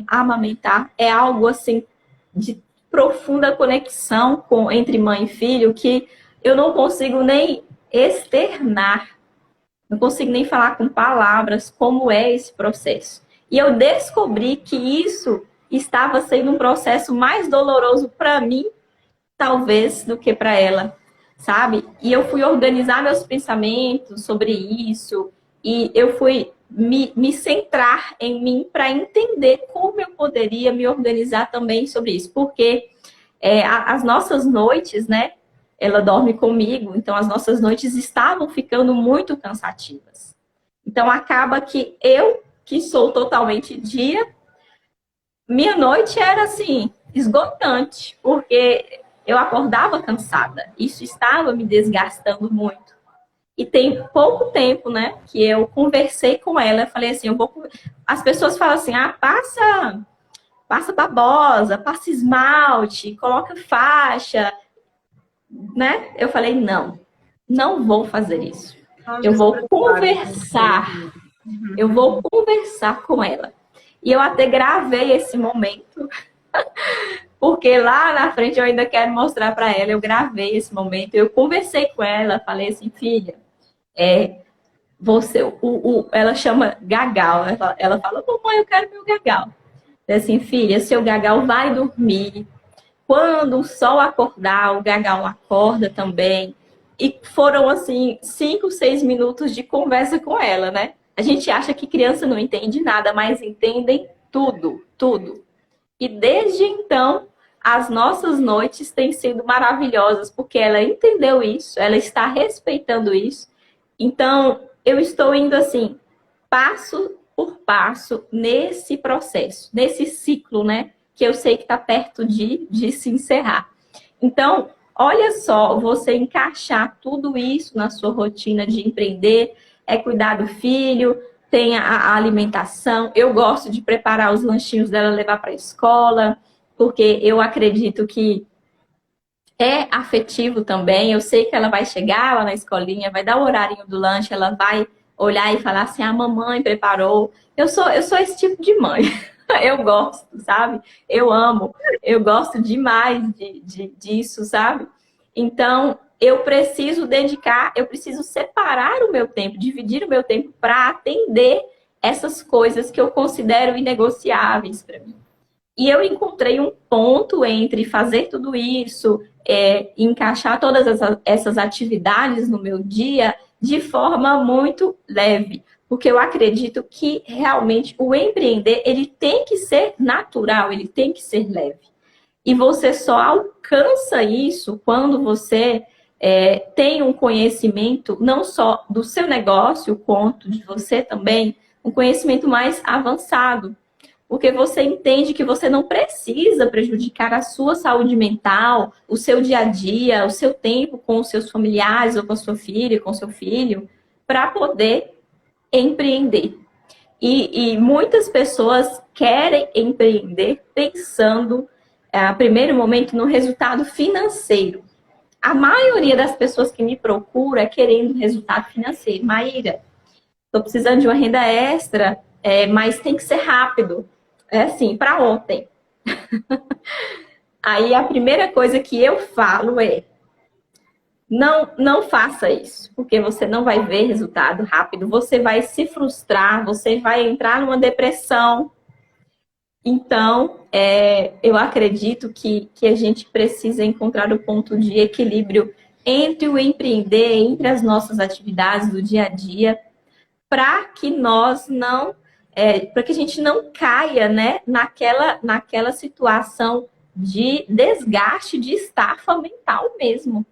amamentar é algo assim de profunda conexão entre mãe e filho que eu não consigo nem externar, não consigo nem falar com palavras como é esse processo. E eu descobri que isso estava sendo um processo mais doloroso para mim, talvez, do que para ela, sabe? E eu fui organizar meus pensamentos sobre isso, e eu fui me centrar em mim para entender como eu poderia me organizar também sobre isso. Porque as nossas noites, né? Ela dorme comigo, então as nossas noites estavam ficando muito cansativas. Então acaba que eu, que sou totalmente dia, minha noite era assim, esgotante, porque eu acordava cansada. Isso estava me desgastando muito. E tem pouco tempo, né, que eu conversei com ela, eu falei assim, eu vou. As pessoas falam assim, passa babosa, passa esmalte, coloca faixa, né? Eu falei, não, não vou fazer isso. Eu vou conversar, eu vou conversar com ela. E eu até gravei esse momento, porque lá na frente eu ainda quero mostrar para ela. Eu gravei esse momento, eu conversei com ela, falei assim, filha, ela chama Gagal. Ela fala, mamãe, eu quero meu Gagal. Eu assim, filha, seu Gagal vai dormir. Quando o sol acordar, o Gagal acorda também. E foram, assim, 5, 6 minutos de conversa com ela, né? A gente acha que criança não entende nada, mas entendem tudo, tudo. E desde então, as nossas noites têm sido maravilhosas, porque ela entendeu isso, ela está respeitando isso. Então, eu estou indo assim, passo por passo, nesse processo, nesse ciclo, né? Que eu sei que está perto de se encerrar. Então, olha só, você encaixar tudo isso na sua rotina de empreender, é cuidar do filho, tem a alimentação. Eu gosto de preparar os lanchinhos dela, levar para a escola, porque eu acredito que é afetivo também. Eu sei que ela vai chegar lá na escolinha, vai dar o horarinho do lanche, ela vai olhar e falar assim: a mamãe preparou. Eu sou esse tipo de mãe. Eu gosto, sabe? Eu amo, eu gosto demais disso, sabe? Então, eu preciso dedicar, eu preciso separar o meu tempo, dividir o meu tempo para atender essas coisas que eu considero inegociáveis para mim. E eu encontrei um ponto entre fazer tudo isso, encaixar todas essas atividades no meu dia de forma muito leve. Porque eu acredito que realmente o empreender, ele tem que ser natural, ele tem que ser leve. E você só alcança isso quando você tem um conhecimento não só do seu negócio, quanto de você também, um conhecimento mais avançado. Porque você entende que você não precisa prejudicar a sua saúde mental, o seu dia a dia, o seu tempo com os seus familiares, ou com a sua filha, com o seu filho, para poder empreender. E muitas pessoas querem empreender pensando, a primeiro momento, no resultado financeiro. A maioria das pessoas que me procura é querendo resultado financeiro. Maíra, estou precisando de uma renda extra, mas tem que ser rápido. É assim, para ontem. Aí a primeira coisa que eu falo é: não faça isso, porque você não vai ver resultado rápido, você vai se frustrar, você vai entrar numa depressão. Então, eu acredito que a gente precisa encontrar o ponto de equilíbrio entre o empreender, entre as nossas atividades do dia a dia, para que nós não, para que a gente não caia, né, naquela situação de desgaste, de estafa mental mesmo.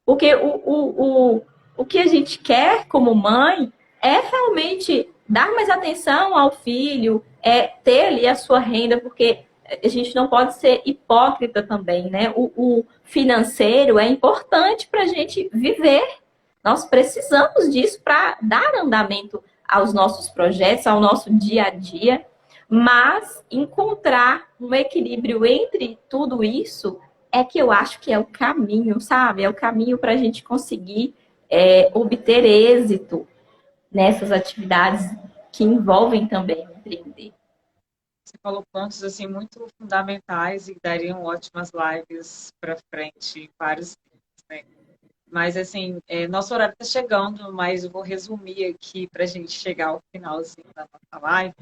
Porque o que a gente quer como mãe é realmente dar mais atenção ao filho, ter ali a sua renda, porque a gente não pode ser hipócrita também, né? O financeiro é importante para a gente viver. Nós precisamos disso para dar andamento aos nossos projetos, ao nosso dia a dia, mas encontrar um equilíbrio entre tudo isso é que eu acho que é o caminho, sabe? É o caminho para a gente conseguir obter êxito nessas atividades que envolvem também o empreender. Você falou pontos assim muito fundamentais e dariam ótimas lives para frente, vários temas, né? Mas assim, nosso horário está chegando, mas eu vou resumir aqui para a gente chegar ao finalzinho da nossa live.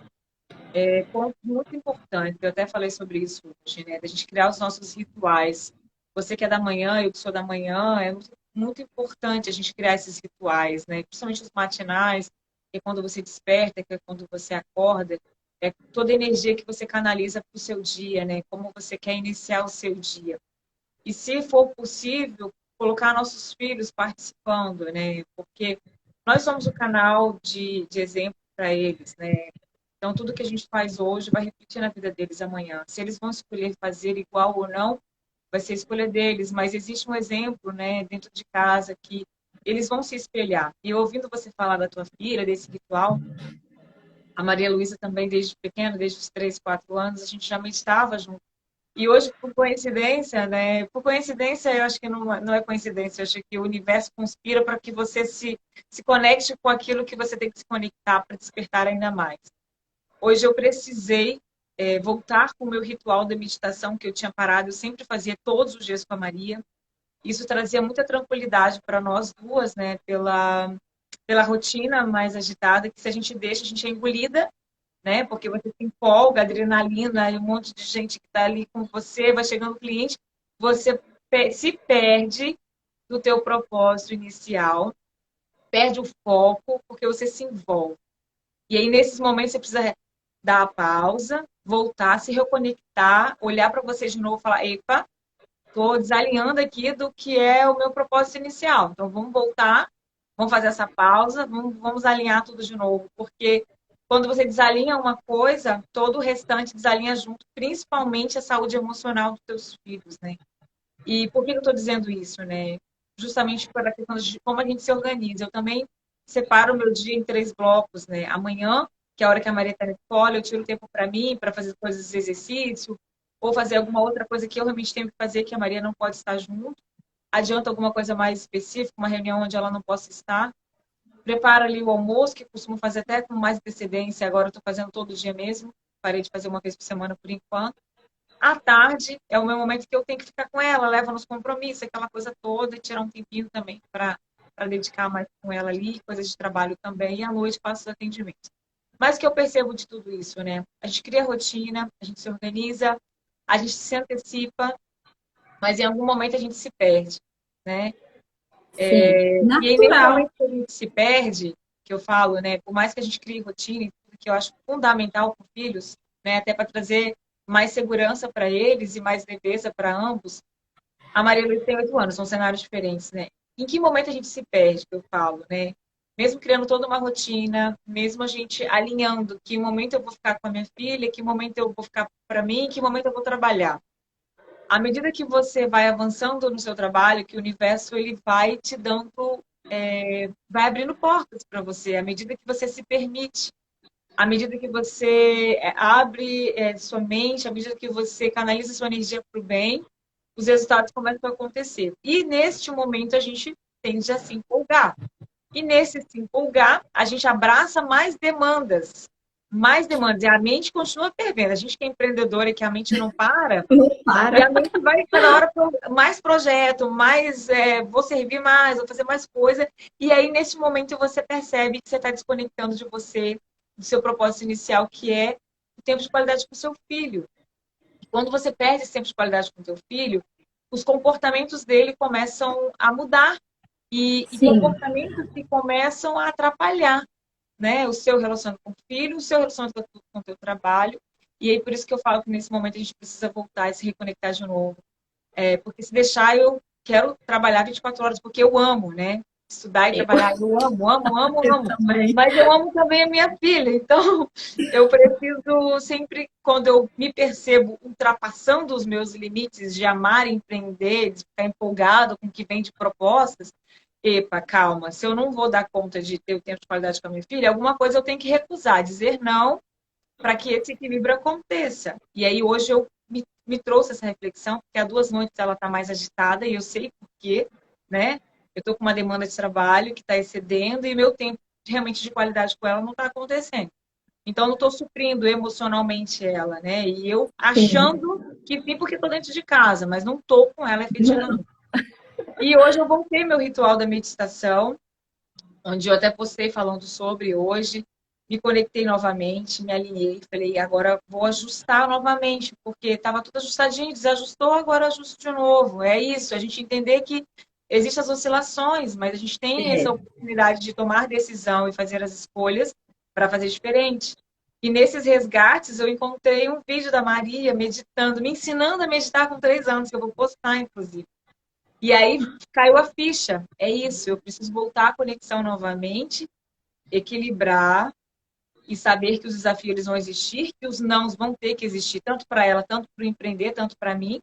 Ponto muito importante, eu até falei sobre isso hoje, né? Da gente criar os nossos rituais. Você que é da manhã, eu que sou da manhã, é muito importante a gente criar esses rituais, né? Principalmente os matinais, que é quando você desperta, que é quando você acorda, é toda a energia que você canaliza para o seu dia, né? Como você quer iniciar o seu dia. E se for possível, colocar nossos filhos participando, né? Porque nós somos o canal de exemplo para eles, né? Então, tudo que a gente faz hoje vai refletir na vida deles amanhã. Se eles vão escolher fazer igual ou não, vai ser a escolha deles. Mas existe um exemplo, né, dentro de casa que eles vão se espelhar. E ouvindo você falar da tua filha, desse ritual, a Maria Luísa também, desde pequena, desde os 3, 4 anos, a gente já meditava junto. E hoje, por coincidência, né? Por coincidência, eu acho que não é coincidência, eu acho que o universo conspira para que você se conecte com aquilo que você tem que se conectar para despertar ainda mais. Hoje eu precisei voltar com o meu ritual da meditação que eu tinha parado, eu sempre fazia todos os dias com a Maria. Isso trazia muita tranquilidade para nós duas, né? Pela rotina mais agitada, que se a gente deixa, a gente é engolida, né? Porque você se empolga, adrenalina, e um monte de gente que está ali com você, vai chegando o cliente, você se perde do teu propósito inicial, perde o foco, porque você se envolve. E aí, nesses momentos, você precisa dar a pausa, voltar, se reconectar, olhar para você de novo e falar: epa, estou desalinhando aqui do que é o meu propósito inicial. Então, vamos voltar, vamos fazer essa pausa, vamos alinhar tudo de novo. Porque quando você desalinha uma coisa, todo o restante desalinha junto, principalmente a saúde emocional dos seus filhos, né? E por que eu estou dizendo isso, né? Justamente pela questão de como a gente se organiza. Eu também separo o meu dia em 3 blocos, né? Amanhã, que é a hora que a Maria está na escola, eu tiro tempo para mim, para fazer coisas de exercício, ou fazer alguma outra coisa que eu realmente tenho que fazer, que a Maria não pode estar junto. Adianta alguma coisa mais específica, uma reunião onde ela não possa estar. Preparo ali o almoço, que costumo fazer até com mais antecedência, agora eu estou fazendo todo dia mesmo. Parei de fazer uma vez por semana por enquanto. À tarde é o meu momento que eu tenho que ficar com ela, leva nos compromissos, aquela coisa toda, e tirar um tempinho também para dedicar mais com ela ali, coisas de trabalho também, e à noite faço os atendimentos. Mas o que eu percebo de tudo isso, né? A gente cria rotina, a gente se organiza, a gente se antecipa, mas em algum momento a gente se perde, né? Sim, E aí, nesse natural. momento que a gente se perde, que eu falo, né? Por mais que a gente crie rotina, que eu acho fundamental para filhos, né? Até para trazer mais segurança para eles e mais leveza para ambos. A Maria Luísa tem 8 anos, são cenários diferentes, né? Em que momento a gente se perde, que eu falo, né? Mesmo criando toda uma rotina, mesmo a gente alinhando que momento eu vou ficar com a minha filha, que momento eu vou ficar para mim, que momento eu vou trabalhar. À medida que você vai avançando no seu trabalho, que o universo ele vai te dando, vai abrindo portas para você, à medida que você se permite, à medida que você abre sua mente, à medida que você canaliza sua energia para o bem, os resultados começam a acontecer. E neste momento a gente tende a se empolgar. E nesse se empolgar, a gente abraça mais demandas. Mais demandas. E a mente continua fervendo. A gente que é empreendedora e que a mente não para, Não e a para. mente vai cada hora mais projeto, mais vou servir mais, vou fazer mais coisa. E aí, nesse momento, você percebe que você está desconectando de você, do seu propósito inicial, que é o tempo de qualidade com o seu filho. E quando você perde esse tempo de qualidade com o seu filho, os comportamentos dele começam a mudar. E Sim, comportamentos que começam a atrapalhar, né? O seu relacionamento com o filho, o seu relacionamento com o teu trabalho. E aí, por isso que eu falo que nesse momento a gente precisa voltar e se reconectar de novo. Porque se deixar, eu quero trabalhar 24 horas, porque eu amo, né? Estudar e eu, trabalhar, eu amo, amo, amo, eu amo. também. Mas eu amo também a minha filha. Então, eu preciso sempre, quando eu me percebo ultrapassando os meus limites de amar e empreender, de ficar empolgado com o que vem de propostas, epa, calma, se eu não vou dar conta de ter o tempo de qualidade com a minha filha, alguma coisa eu tenho que recusar, dizer não para que esse equilíbrio aconteça. E aí hoje eu me trouxe essa reflexão, porque há 2 noites ela está mais agitada e eu sei por quê, né? Eu estou com uma demanda de trabalho que está excedendo e meu tempo realmente de qualidade com ela não está acontecendo. Então, eu não estou suprindo emocionalmente ela, né? E eu Sim. achando que sim, porque estou dentro de casa, mas não estou com ela efetivamente. E hoje eu voltei meu ritual da meditação, onde eu até postei falando sobre hoje. me conectei novamente, me alinhei, falei, agora vou ajustar novamente, porque estava tudo ajustadinho, desajustou, agora ajusto de novo. É isso, a gente entender que existem as oscilações, mas a gente tem essa É. oportunidade de tomar decisão e fazer as escolhas para fazer diferente. E nesses resgates eu encontrei um vídeo da Maria meditando, me ensinando a meditar com 3 anos, que eu vou postar, inclusive. E aí caiu a ficha. É isso, eu preciso voltar à conexão novamente, equilibrar e saber que os desafios eles vão existir, que os nãos vão ter que existir, tanto para ela, tanto para o empreender, tanto para mim,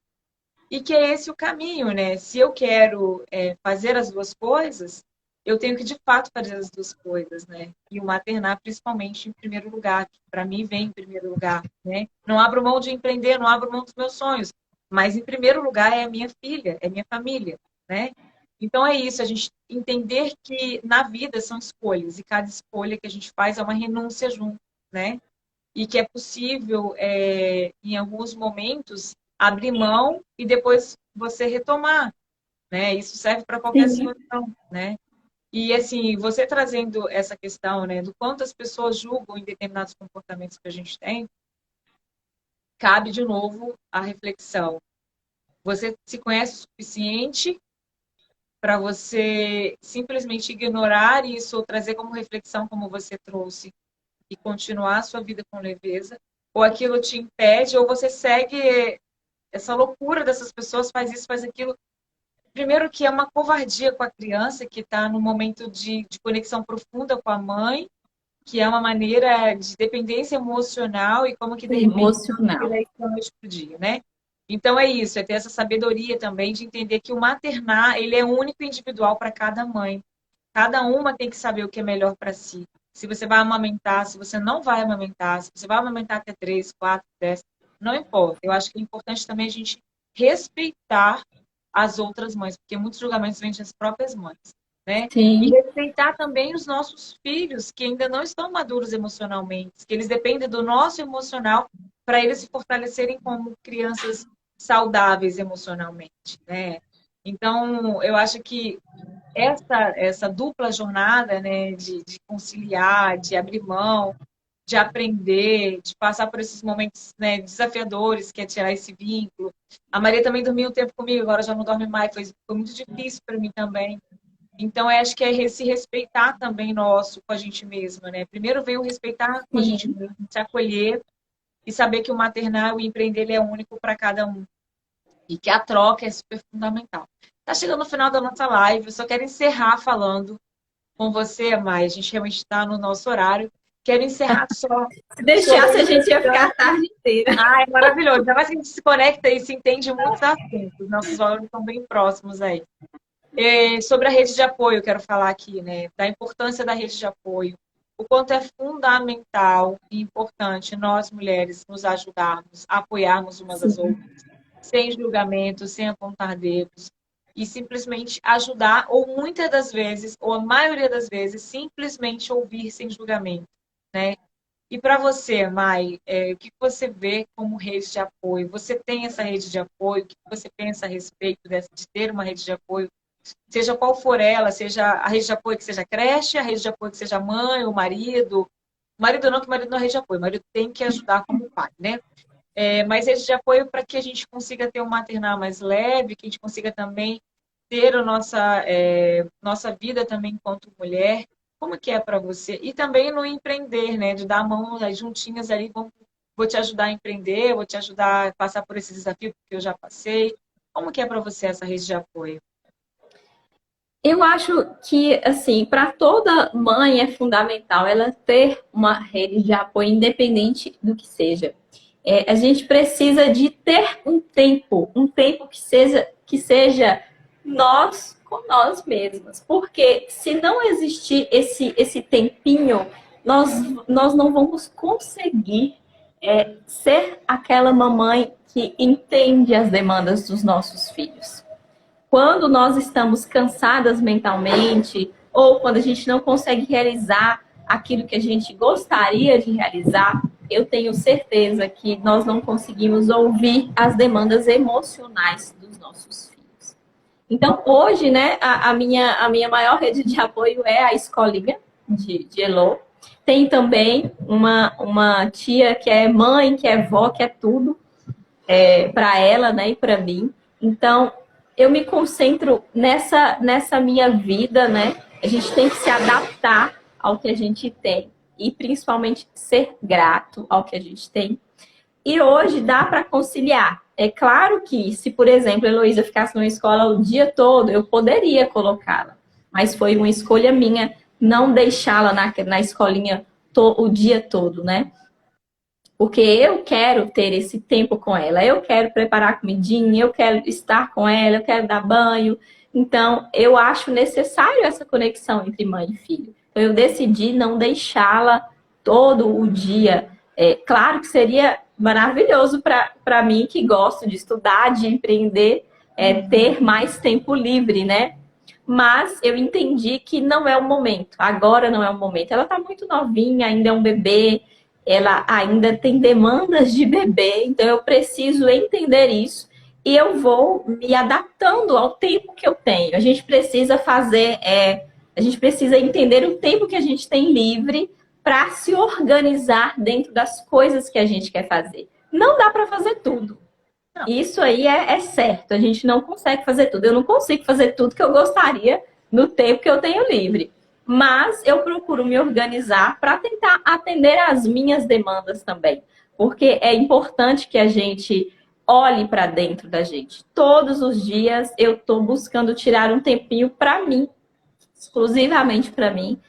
e que é esse o caminho, né? Se eu quero fazer as duas coisas, eu tenho que de fato fazer as duas coisas, né? E o maternar, principalmente, em primeiro lugar, que para mim vem em primeiro lugar, né? Não abro mão de empreender, não abro mão dos meus sonhos, mas em primeiro lugar é a minha filha, é a minha família, né? Então é isso, a gente entender que na vida são escolhas e cada escolha que a gente faz é uma renúncia junto, né? E que é possível, em alguns momentos, abrir mão e depois você retomar, né? Isso serve para qualquer Sim, situação, né? E assim, você trazendo essa questão, né, do quanto as pessoas julgam em determinados comportamentos que a gente tem, cabe de novo a reflexão. Você se conhece o suficiente para você simplesmente ignorar isso ou trazer como reflexão, como você trouxe, e continuar a sua vida com leveza, ou aquilo te impede, ou você segue essa loucura dessas pessoas, faz isso, faz aquilo. Primeiro que é uma covardia com a criança que está no momento de conexão profunda com a mãe, que é uma maneira de dependência emocional e como que de repente emocional. vira isso da noite pro dia, né? Então é isso, é ter essa sabedoria também de entender que o maternar, ele é único e individual para cada mãe. Cada uma tem que saber o que é melhor para si. Se você vai amamentar, se você não vai amamentar, se você vai amamentar até 3, 4, 10, não importa. Eu acho que é importante também a gente respeitar as outras mães, porque muitos julgamentos vêm das próprias mães, né? E Sim, respeitar também os nossos filhos, que ainda não estão maduros emocionalmente, que eles dependem do nosso emocional para eles se fortalecerem como crianças saudáveis emocionalmente, né? Então, eu acho que essa dupla jornada, né, de conciliar, de abrir mão, de aprender, de passar por esses momentos, né, desafiadores, que é tirar esse vínculo. A Maria também dormiu um tempo comigo, agora já não dorme mais, foi muito difícil para mim também. Então, eu acho que é se respeitar também nosso com a gente mesma, né? Primeiro veio o respeitar com a gente sim. mesma, se acolher e saber que o maternar, o empreender, ele é único para cada um. E que a troca é super fundamental. Tá chegando no final da nossa live, eu só quero encerrar falando com você, Mai. A gente realmente está no nosso horário. Quero encerrar só Se sobre deixasse, a a gente ia ficar importância. a tarde inteira. Ah, é maravilhoso. Ainda mais que a gente se conecta e se entende muitos assuntos. Nossos valores estão bem próximos aí. Sobre a rede de apoio, eu quero falar aqui, né? Da importância da rede de apoio. O quanto é fundamental e importante nós, mulheres, nos ajudarmos, apoiarmos umas às Sim, outras sem julgamento, sem apontar dedos, e simplesmente ajudar, ou muitas das vezes, ou a maioria das vezes, simplesmente ouvir sem julgamento, né? E para você, Mai, o que você vê como rede de apoio? Você tem essa rede de apoio? O que você pensa a respeito de ter uma rede de apoio? Seja qual for ela, seja a rede de apoio que seja creche, a rede de apoio que seja mãe, o marido. O marido não, que o marido não é rede de apoio. O marido tem que ajudar como pai, né? Mas rede de apoio para que a gente consiga ter um maternal mais leve, que a gente consiga também ter nossa vida também enquanto mulher. Como que é para você? E também no empreender, né? De dar a mão, as juntinhas ali, vou te ajudar a empreender, vou te ajudar a passar por esse desafio que eu já passei. Como que é para você essa rede de apoio? eu acho que, assim, para toda mãe é fundamental ela ter uma rede de apoio, independente do que seja. A gente precisa de ter um tempo que seja nós com nós mesmas. Porque se não existir esse tempinho, nós, nós não vamos conseguir ser aquela mamãe que entende as demandas dos nossos filhos. Quando nós estamos cansadas mentalmente, ou quando a gente não consegue realizar aquilo que a gente gostaria de realizar, eu tenho certeza que nós não conseguimos ouvir as demandas emocionais dos nossos filhos. Então, hoje, né, a minha maior rede de apoio é a escolinha de Elo, tem também uma tia que é mãe, que é vó, que é tudo para ela, né, e para mim. Então, eu me concentro nessa minha vida, né? A gente tem que se adaptar ao que a gente tem e principalmente ser grato ao que a gente tem. E hoje dá para conciliar. É claro que se, por exemplo, a Heloísa ficasse numa escola o dia todo, eu poderia colocá-la. Mas foi uma escolha minha não deixá-la na escolinha o dia todo, né? Porque eu quero ter esse tempo com ela, eu quero preparar comidinha, eu quero estar com ela, eu quero dar banho. Então, eu acho necessário essa conexão entre mãe e filho. Então, eu decidi não deixá-la todo o dia. Claro que seria maravilhoso para mim, que gosto de estudar, de empreender, ter mais tempo livre, né? Mas eu entendi que não é o momento. Agora não é o momento. Ela está muito novinha, ainda é um bebê, ela ainda tem demandas de bebê, então eu preciso entender isso e eu vou me adaptando ao tempo que eu tenho. A gente precisa a gente precisa entender o tempo que a gente tem livre para se organizar dentro das coisas que a gente quer fazer. Não dá para fazer tudo. Isso aí é certo. A gente não consegue fazer tudo. Eu não consigo fazer tudo que eu gostaria no tempo que eu tenho livre. Mas eu procuro me organizar para tentar atender às minhas demandas também. Porque é importante que a gente olhe para dentro da gente. Todos os dias eu estou buscando tirar um tempinho para mim, exclusivamente para mim,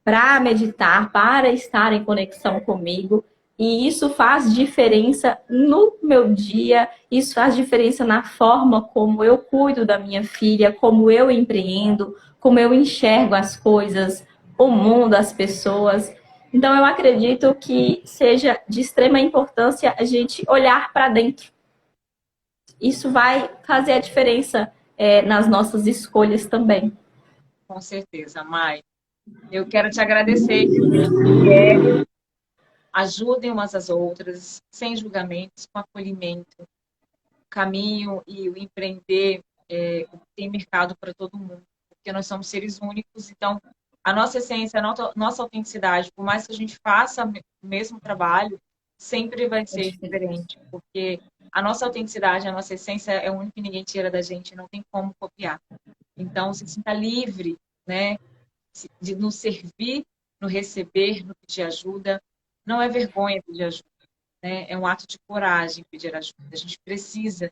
para meditar, para estar em conexão comigo. E isso faz diferença no meu dia, isso faz diferença na forma como eu cuido da minha filha, como eu empreendo, como eu enxergo as coisas, o mundo, as pessoas. Então, eu acredito que seja de extrema importância a gente olhar para dentro. Isso vai fazer a diferença, nas nossas escolhas também. Com certeza, Mai. Eu quero te agradecer e dizer que mulheres ajudem umas às outras, sem julgamentos, com acolhimento. O caminho e o empreender tem mercado para todo mundo, porque nós somos seres únicos, então a nossa essência, a nossa autenticidade, por mais que a gente faça o mesmo trabalho, sempre vai ser diferente, porque a nossa autenticidade, a nossa essência é única e ninguém tira da gente, não tem como copiar. Então, se sinta livre, né, de nos servir, no receber, no pedir ajuda. Não é vergonha pedir ajuda, né? É um ato de coragem pedir ajuda. A gente precisa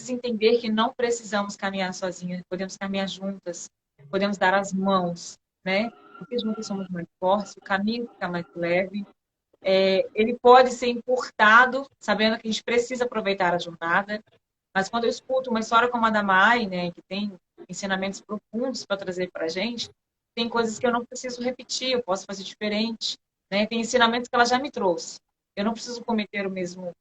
entender que não precisamos caminhar sozinhas, podemos caminhar juntas, podemos dar as mãos, né? Porque juntas somos mais fortes, o caminho fica mais leve. Ele pode ser encurtado, sabendo que a gente precisa aproveitar a jornada, mas quando eu escuto uma história como a da Mai, né, que tem ensinamentos profundos para trazer para a gente, tem coisas que eu não preciso repetir, eu posso fazer diferente, né? Tem ensinamentos que ela já me trouxe. Eu não preciso cometer o mesmo,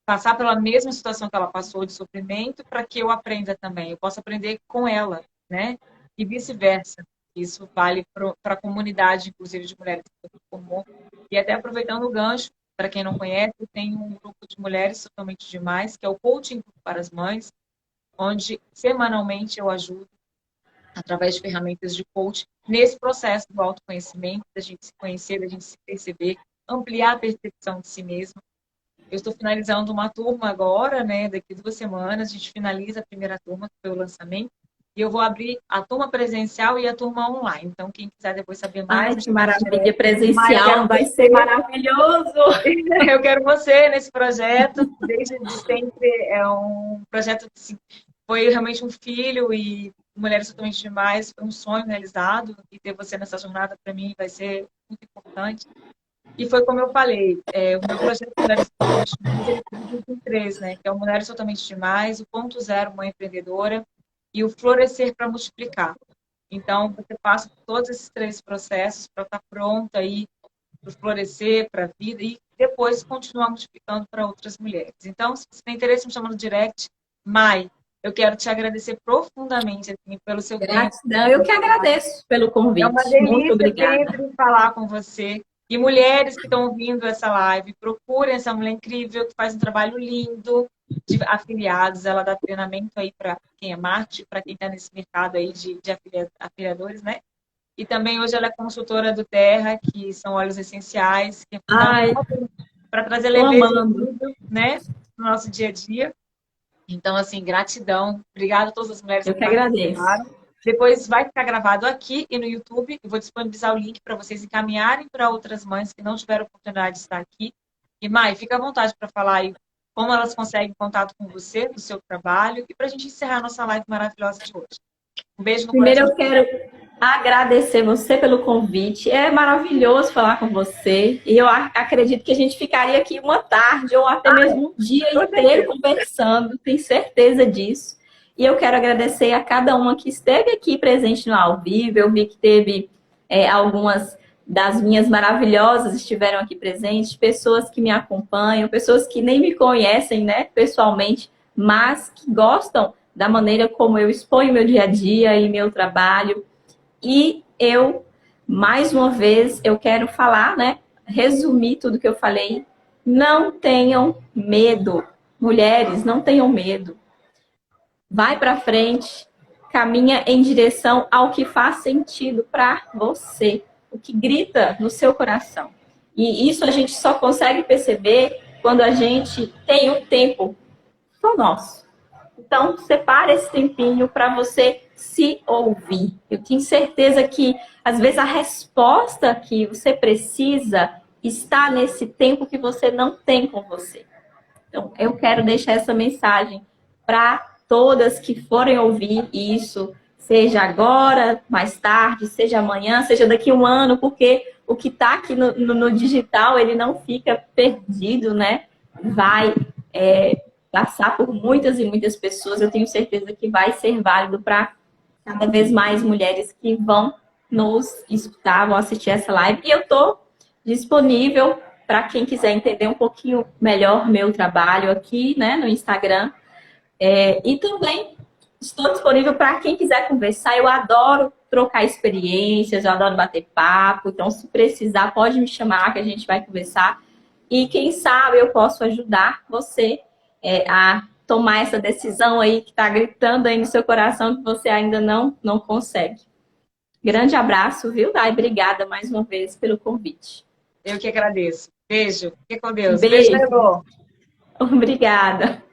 passar pela mesma situação que ela passou de sofrimento para que eu aprenda também. Eu posso aprender com ela, né? E vice-versa. Isso vale para a comunidade, inclusive de mulheres que se formou. E até aproveitando o gancho, para quem não conhece, tem um grupo de mulheres totalmente demais, que é o Coaching para as Mães, onde semanalmente eu ajudo através de ferramentas de coaching, nesse processo do autoconhecimento, da gente se conhecer, da gente se perceber, ampliar a percepção de si mesmo. Eu estou finalizando uma turma agora, né? Daqui 2 semanas, a gente finaliza a primeira turma, que foi o lançamento, e eu vou abrir a turma presencial e a turma online. Então, quem quiser depois saber mais... Ai, que maravilha! Presencial vai ser maravilhoso! Eu quero você nesse projeto, desde sempre. É um projeto que foi realmente um filho e Mulheres Totalmente Demais, foi um sonho realizado, e ter você nessa jornada para mim vai ser muito importante. E foi como eu falei, o meu projeto Mulheres Totalmente Demais, ele é dividido em três, né? Que é o Mulheres Totalmente Demais, o Ponto Zero, Mãe Empreendedora, e o Florescer para Multiplicar. Então, você passa por todos esses três processos para estar pronta aí para florescer, para a vida, e depois continuar multiplicando para outras mulheres. Então, se você tem interesse, me chama no direct. Mai, eu quero te agradecer profundamente assim, pelo seu Gratidão, tempo. eu que agradeço pelo É uma convite. Muito delícia obrigada. sempre falar com você. E mulheres que estão ouvindo essa live, procurem essa mulher incrível que faz um trabalho lindo de afiliados. Ela dá treinamento aí para quem é marketing, para quem está nesse mercado aí de afiliadores, né? E também hoje ela é consultora do Terra, que são óleos essenciais, que é Ai, fundamental para trazer tô leveza e amando. equilíbrio, né, no nosso dia a dia. Então, assim, gratidão. Obrigada a todas as mulheres Eu que que agradeço. participaram. Depois vai ficar gravado aqui e no YouTube. Eu vou disponibilizar o link para vocês encaminharem para outras mães que não tiveram oportunidade de estar aqui. E, Mai, fica à vontade para falar aí como elas conseguem contato com você, do seu trabalho, e para a gente encerrar a nossa live maravilhosa de hoje. Um beijo no Primeiro coração. eu quero agradecer você pelo convite. É maravilhoso falar com você. E eu acredito que a gente ficaria aqui uma tarde ou até mesmo um dia Com inteiro certeza. conversando, tenho certeza disso. E eu quero agradecer a cada uma que esteve aqui presente no ao vivo. Eu vi que teve algumas das minhas maravilhosas estiveram aqui presentes, pessoas que me acompanham, pessoas que nem me conhecem, né, pessoalmente, mas que gostam da maneira como eu exponho meu dia a dia e meu trabalho. E eu, mais uma vez, eu quero falar, né? Resumir tudo que eu falei. Não tenham medo. Mulheres, não tenham medo. Vai para frente, caminha em direção ao que faz sentido para você, o que grita no seu coração. E isso a gente só consegue perceber quando a gente tem um tempo só nosso. Então, separe esse tempinho para você se ouvir. Eu tenho certeza que, às vezes, a resposta que você precisa está nesse tempo que você não tem com você. Então, eu quero deixar essa mensagem para todas que forem ouvir isso, seja agora, mais tarde, seja amanhã, seja daqui a um ano, porque o que está aqui no digital, ele não fica perdido, né? Vai passar por muitas e muitas pessoas. Eu tenho certeza que vai ser válido para cada vez mais mulheres que vão nos escutar, vão assistir essa live. E eu estou disponível para quem quiser entender um pouquinho melhor meu trabalho aqui, né, no Instagram. E também estou disponível para quem quiser conversar. Eu adoro trocar experiências, eu adoro bater papo. Então, se precisar, pode me chamar que a gente vai conversar. E quem sabe eu posso ajudar você a tomar essa decisão aí que está gritando aí no seu coração que você ainda não consegue. Grande abraço, viu, Dai? Obrigada mais uma vez pelo convite. Eu que agradeço. Beijo. Fique com Deus. Beijo, Beijo. Elô. Obrigada.